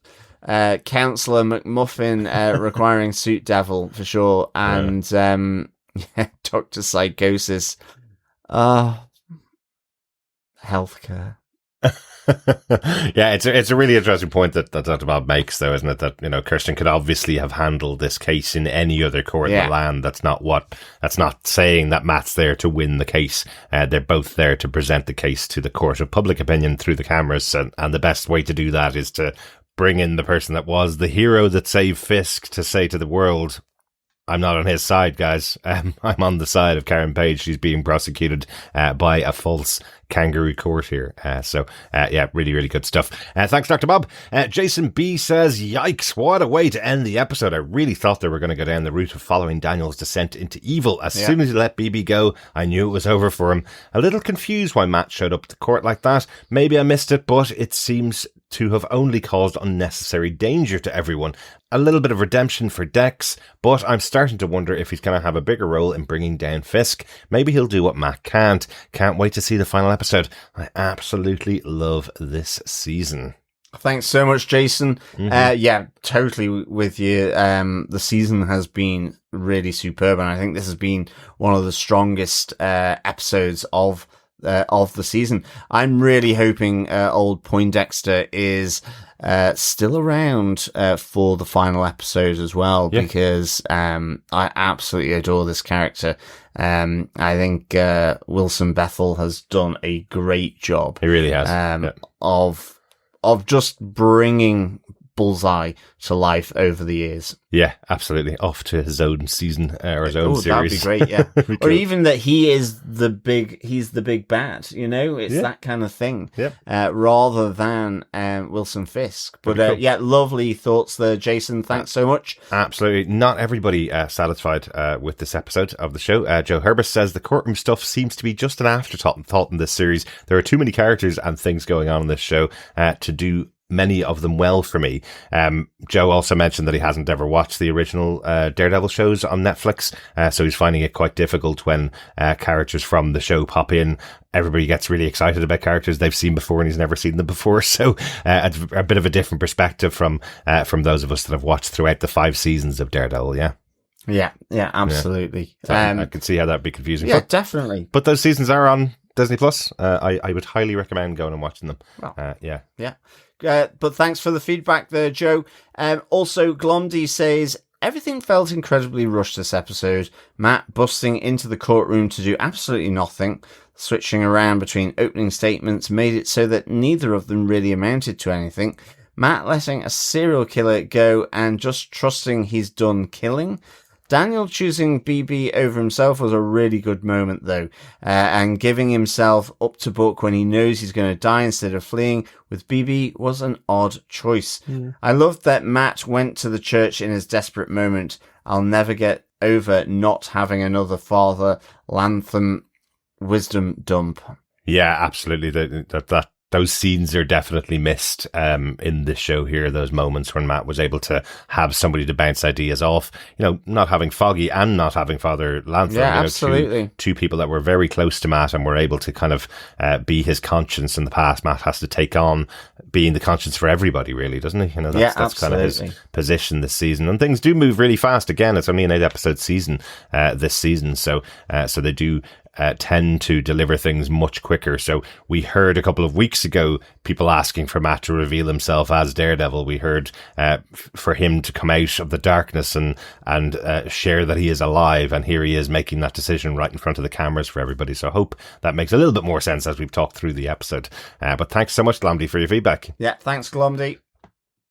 Councillor McMuffin requiring Suit Devil, for sure. And Dr. Psychosis. Healthcare. Yeah, it's a really interesting point that Dr. Bob makes, though, isn't it? That, Kirsten could obviously have handled this case in any other court in the land. That's not saying that Matt's there to win the case. They're both there to present the case to the court of public opinion through the cameras, and the best way to do that is to bring in the person that was the hero that saved Fisk to say to the world, I'm not on his side, guys. I'm on the side of Karen Page. She's being prosecuted by a false kangaroo court here. Really, really good stuff. Thanks, Dr. Bob. Jason B says, yikes, what a way to end the episode. I really thought they were going to go down the route of following Daniel's descent into evil. As soon as he let BB go, I knew it was over for him. A little confused why Matt showed up at the court like that. Maybe I missed it, but it seems to have only caused unnecessary danger to everyone. A little bit of redemption for Dex, but I'm starting to wonder if he's going to have a bigger role in bringing down Fisk. Maybe he'll do what Matt can't. Can't wait to see the final episode. I absolutely love this season. Thanks so much, Jason. Yeah, totally with you. The season has been really superb, and I think this has been one of the strongest episodes of the season. I'm really hoping old Poindexter is still around for the final episode as well, because I absolutely adore this character. I think Wilson Bethel has done a great job. He really has. Of just bringing Bullseye to life over the years. Yeah, absolutely. Off to his own season or his own series. That'd be great, yeah. Or even that he's the big bad, you know? It's that kind of thing. Rather than Wilson Fisk. But cool. Lovely thoughts there, Jason. Thanks so much. Absolutely. Not everybody satisfied with this episode of the show. Joe Herbert says the courtroom stuff seems to be just an afterthought in this series. There are too many characters and things going on in this show to do many of them well for me. Joe also mentioned that he hasn't ever watched the original Daredevil shows on Netflix, so he's finding it quite difficult when characters from the show pop in. Everybody gets really excited about characters they've seen before and he's never seen them before, so a bit of a different perspective from those of us that have watched throughout the 5 seasons of Daredevil, Yeah, absolutely. So I can see how that'd be confusing. Yeah, definitely. But those seasons are on Disney Plus. I would highly recommend going and watching them. Well, yeah. But thanks for the feedback there, Joe. Also, Glomdy says, everything felt incredibly rushed this episode. Matt busting into the courtroom to do absolutely nothing, switching around between opening statements made it so that neither of them really amounted to anything. Matt letting a serial killer go and just trusting he's done killing. Daniel choosing BB over himself was a really good moment, though, and giving himself up to Book when he knows he's going to die instead of fleeing with BB was an odd choice. I loved that Matt went to the church in his desperate moment. I'll never get over not having another Father Lantham wisdom dump. Yeah, absolutely. That those scenes are definitely missed in this show here, those moments when Matt was able to have somebody to bounce ideas off. You know, not having Foggy and not having Father Lantham. Yeah, absolutely. Two people that were very close to Matt and were able to kind of be his conscience in the past. Matt has to take on being the conscience for everybody, really, doesn't he? You know, that's kind of his position this season. And things do move really fast. Again, it's only an 8-episode season this season, so they do tend to deliver things much quicker. So we heard a couple of weeks ago people asking for Matt to reveal himself as Daredevil. We heard for him to come out of the darkness and share that he is alive, and here he is making that decision right in front of the cameras for everybody. So I hope that makes a little bit more sense as we've talked through the episode. But thanks so much, Glomdy, for your feedback. Yeah, thanks, Glomdy.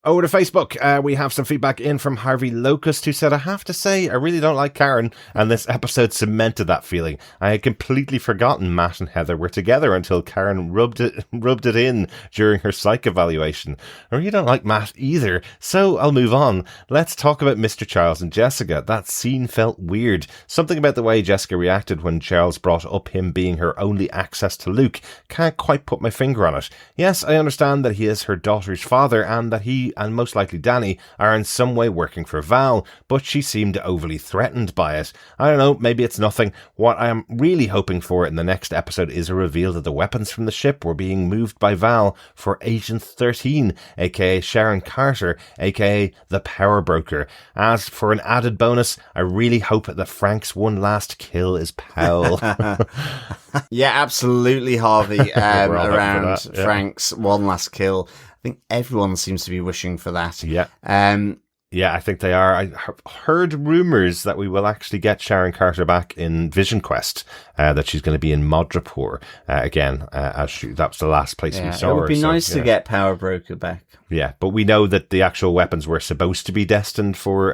Over to Facebook, we have some feedback in from Harvey Locust, who said, I have to say, I really don't like Karen, and this episode cemented that feeling. I had completely forgotten Matt and Heather were together until Karen rubbed it in during her psych evaluation. I really don't like Matt either, so I'll move on. Let's talk about Mr. Charles and Jessica. That scene felt weird. Something about the way Jessica reacted when Charles brought up him being her only access to Luke. Can't quite put my finger on it. Yes, I understand that he is her daughter's father, and that he and most likely Danny are in some way working for Val, but she seemed overly threatened by it. I don't know, maybe it's nothing. What I am really hoping for in the next episode is a reveal that the weapons from the ship were being moved by Val for Agent 13, aka Sharon Carter, aka the Power Broker. As for an added bonus, I really hope that Frank's one last kill is Powell. Yeah, absolutely, Harvey, around Frank's one last kill. I think everyone seems to be wishing for that. Yeah. Yeah, I think they are. I heard rumours that we will actually get Sharon Carter back in Vision Quest, that she's going to be in Madripoor again, as that was the last place we saw her. It would be nice to get Power Broker back. Yeah, but we know that the actual weapons were supposed to be destined for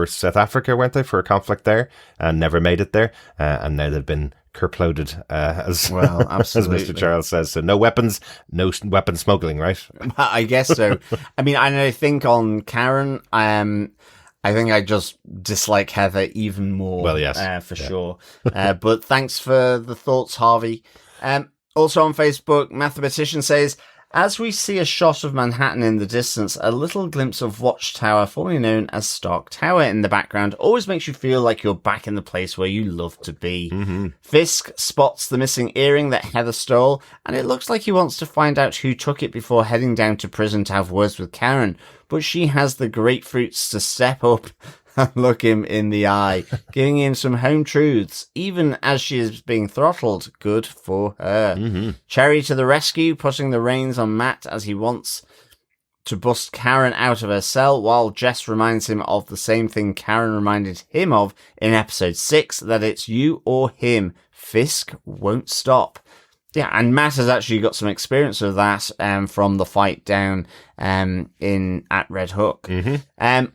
South Africa, weren't they, for a conflict there, and never made it there, and now they've been kerploded, as Mr. Charles says. So no weapons, no weapon smuggling, right? I guess so. I mean, I think on Karen, I think I just dislike Heather even more. Well, yes. For sure. But thanks for the thoughts, Harvey. Also on Facebook, Mathematician says, As we see a shot of Manhattan in the distance, a little glimpse of Watchtower, formerly known as Stark Tower, in the background always makes you feel like you're back in the place where you love to be. Mm-hmm. Fisk spots the missing earring that Heather stole, and it looks like he wants to find out who took it before heading down to prison to have words with Karen, but she has the grapefruits to step up and look him in the eye, giving him some home truths, even as she is being throttled. Good for her. Mm-hmm. Cherry to the rescue, putting the reins on Matt as he wants to bust Karen out of her cell, while Jess reminds him of the same thing Karen reminded him of in episode 6, that it's you or him. Fisk won't stop. Yeah, and Matt has actually got some experience of that from the fight down at Red Hook. Mm-hmm.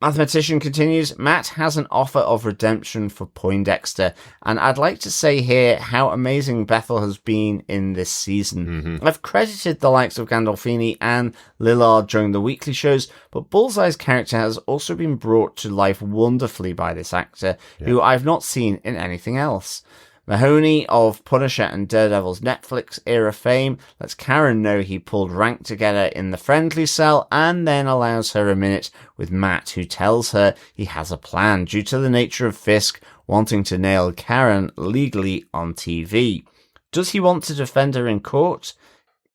Mathematician continues, Matt has an offer of redemption for Poindexter, and I'd like to say here how amazing Bethel has been in this season. Mm-hmm. I've credited the likes of Gandolfini and Lillard during the weekly shows, but Bullseye's character has also been brought to life wonderfully by this actor, who I've not seen in anything else. Mahoney of Punisher and Daredevil's Netflix era fame lets Karen know he pulled rank together in the friendly cell, and then allows her a minute with Matt, who tells her he has a plan due to the nature of Fisk wanting to nail Karen legally on TV. Does he want to defend her in court?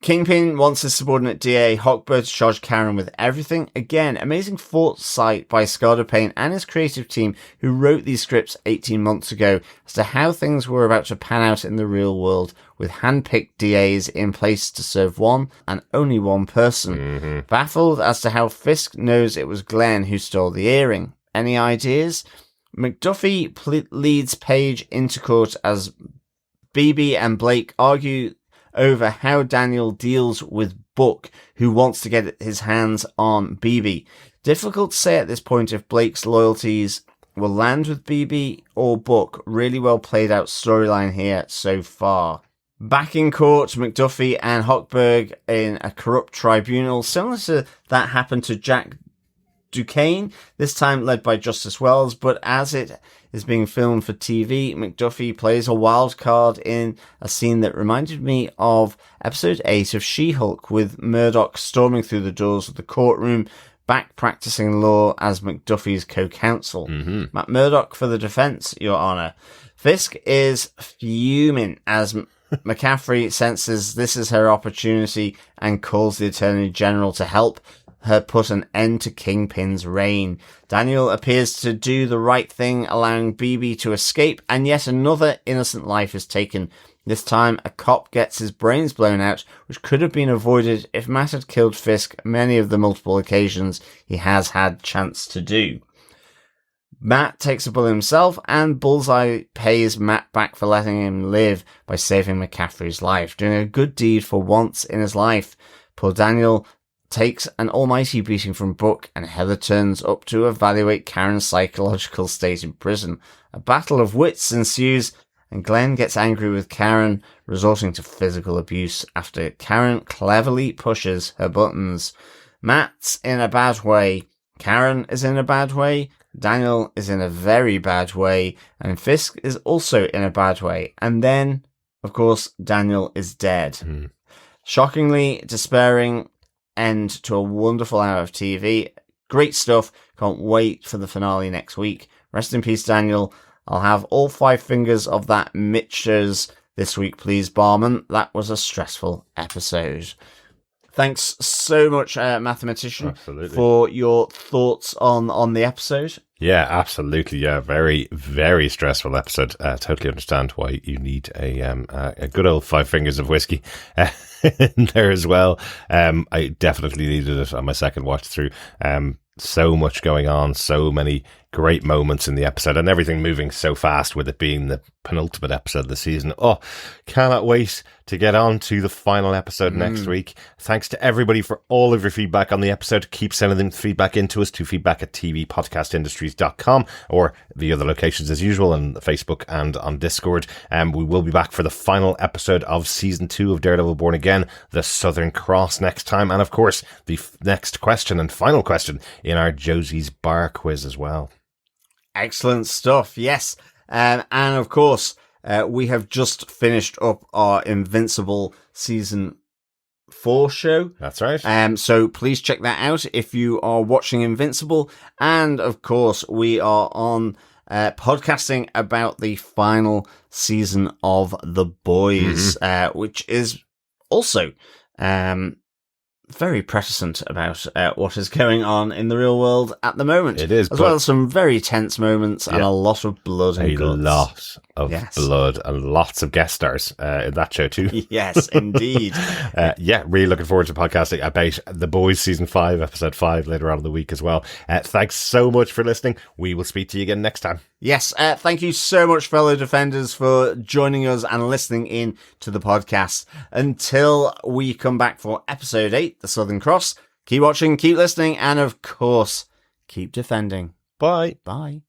Kingpin wants his subordinate DA Hochberg to charge Karen with everything. Again, amazing foresight by Scardapane and his creative team, who wrote these scripts 18 months ago, as to how things were about to pan out in the real world, with hand-picked DAs in place to serve one and only one person. Mm-hmm. Baffled as to how Fisk knows it was Glenn who stole the earring. Any ideas? McDuffie leads Paige into court as Beebe and Blake argue over how Daniel deals with Book, who wants to get his hands on Beebe. Difficult to say at this point if Blake's loyalties will land with Beebe or Book. Really well played out storyline here so far. Back in court, McDuffie and Hochberg in a corrupt tribunal, similar to that happened to Jack Duquesne, this time led by Justice Wells, but as it is being filmed for TV, McDuffie plays a wild card in a scene that reminded me of episode 8 of She-Hulk, with Murdock storming through the doors of the courtroom, back practicing law as McDuffie's co-counsel. Mm-hmm. Matt Murdock for the defense, Your Honor. Fisk is fuming as McCaffrey senses this is her opportunity and calls the Attorney General to help her put an end to Kingpin's reign. Daniel appears to do the right thing, allowing Beebe to escape, and yet another innocent life is taken. This time, a cop gets his brains blown out, which could have been avoided if Matt had killed Fisk many of the multiple occasions he has had chance to do. Matt takes a bullet himself, and Bullseye pays Matt back for letting him live by saving McCaffrey's life, doing a good deed for once in his life. Poor Daniel takes an almighty beating from Book, and Heather turns up to evaluate Karen's psychological state in prison. A battle of wits ensues, and Glenn gets angry with Karen, resorting to physical abuse after Karen cleverly pushes her buttons. Matt's in a bad way, Karen is in a bad way, Daniel is in a very bad way, and Fisk is also in a bad way. And then, of course, Daniel is dead. Shockingly despairing end to a wonderful hour of TV. Great stuff. Can't wait for the finale next week. Rest in peace, Daniel. I'll have all 5 fingers of that Mitchers this week, please, barman. That was a stressful episode. Thanks so much, Mathematician, for your thoughts on the episode. Yeah, absolutely. Yeah, very, very stressful episode. Totally understand why you need a good old 5 fingers of whiskey in there as well. I definitely needed it on my second watch through. So much going on, so many great moments in the episode, and everything moving so fast with it being the penultimate episode of the season. Oh, cannot wait to get on to the final episode next week. Thanks to everybody for all of your feedback on the episode. Keep sending them feedback into us to feedback@tvpodcastindustries.com or the other locations as usual on Facebook and on Discord. We will be back for the final episode of season 2 of Daredevil Born Again, The Southern Cross, next time. And of course, the next question and final question in our Josie's Bar quiz as well. Excellent stuff, yes. And of course, we have just finished up our Invincible season 4 show. That's right. So please check that out if you are watching Invincible. And of course, we are on podcasting about the final season of The Boys, which is also very reticent about what is going on in the real world at the moment. It is, as well as some very tense moments and a lot of blood and guts. A lot of blood and lots of guest stars in that show too. Yes, indeed. Really looking forward to podcasting about The Boys season 5, episode 5 later on in the week as well. Thanks so much for listening. We will speak to you again next time. Yes, thank you so much, fellow Defenders, for joining us and listening in to the podcast. Until we come back for episode 8, The Southern Cross, keep watching, keep listening, and of course, keep defending. Bye. Bye.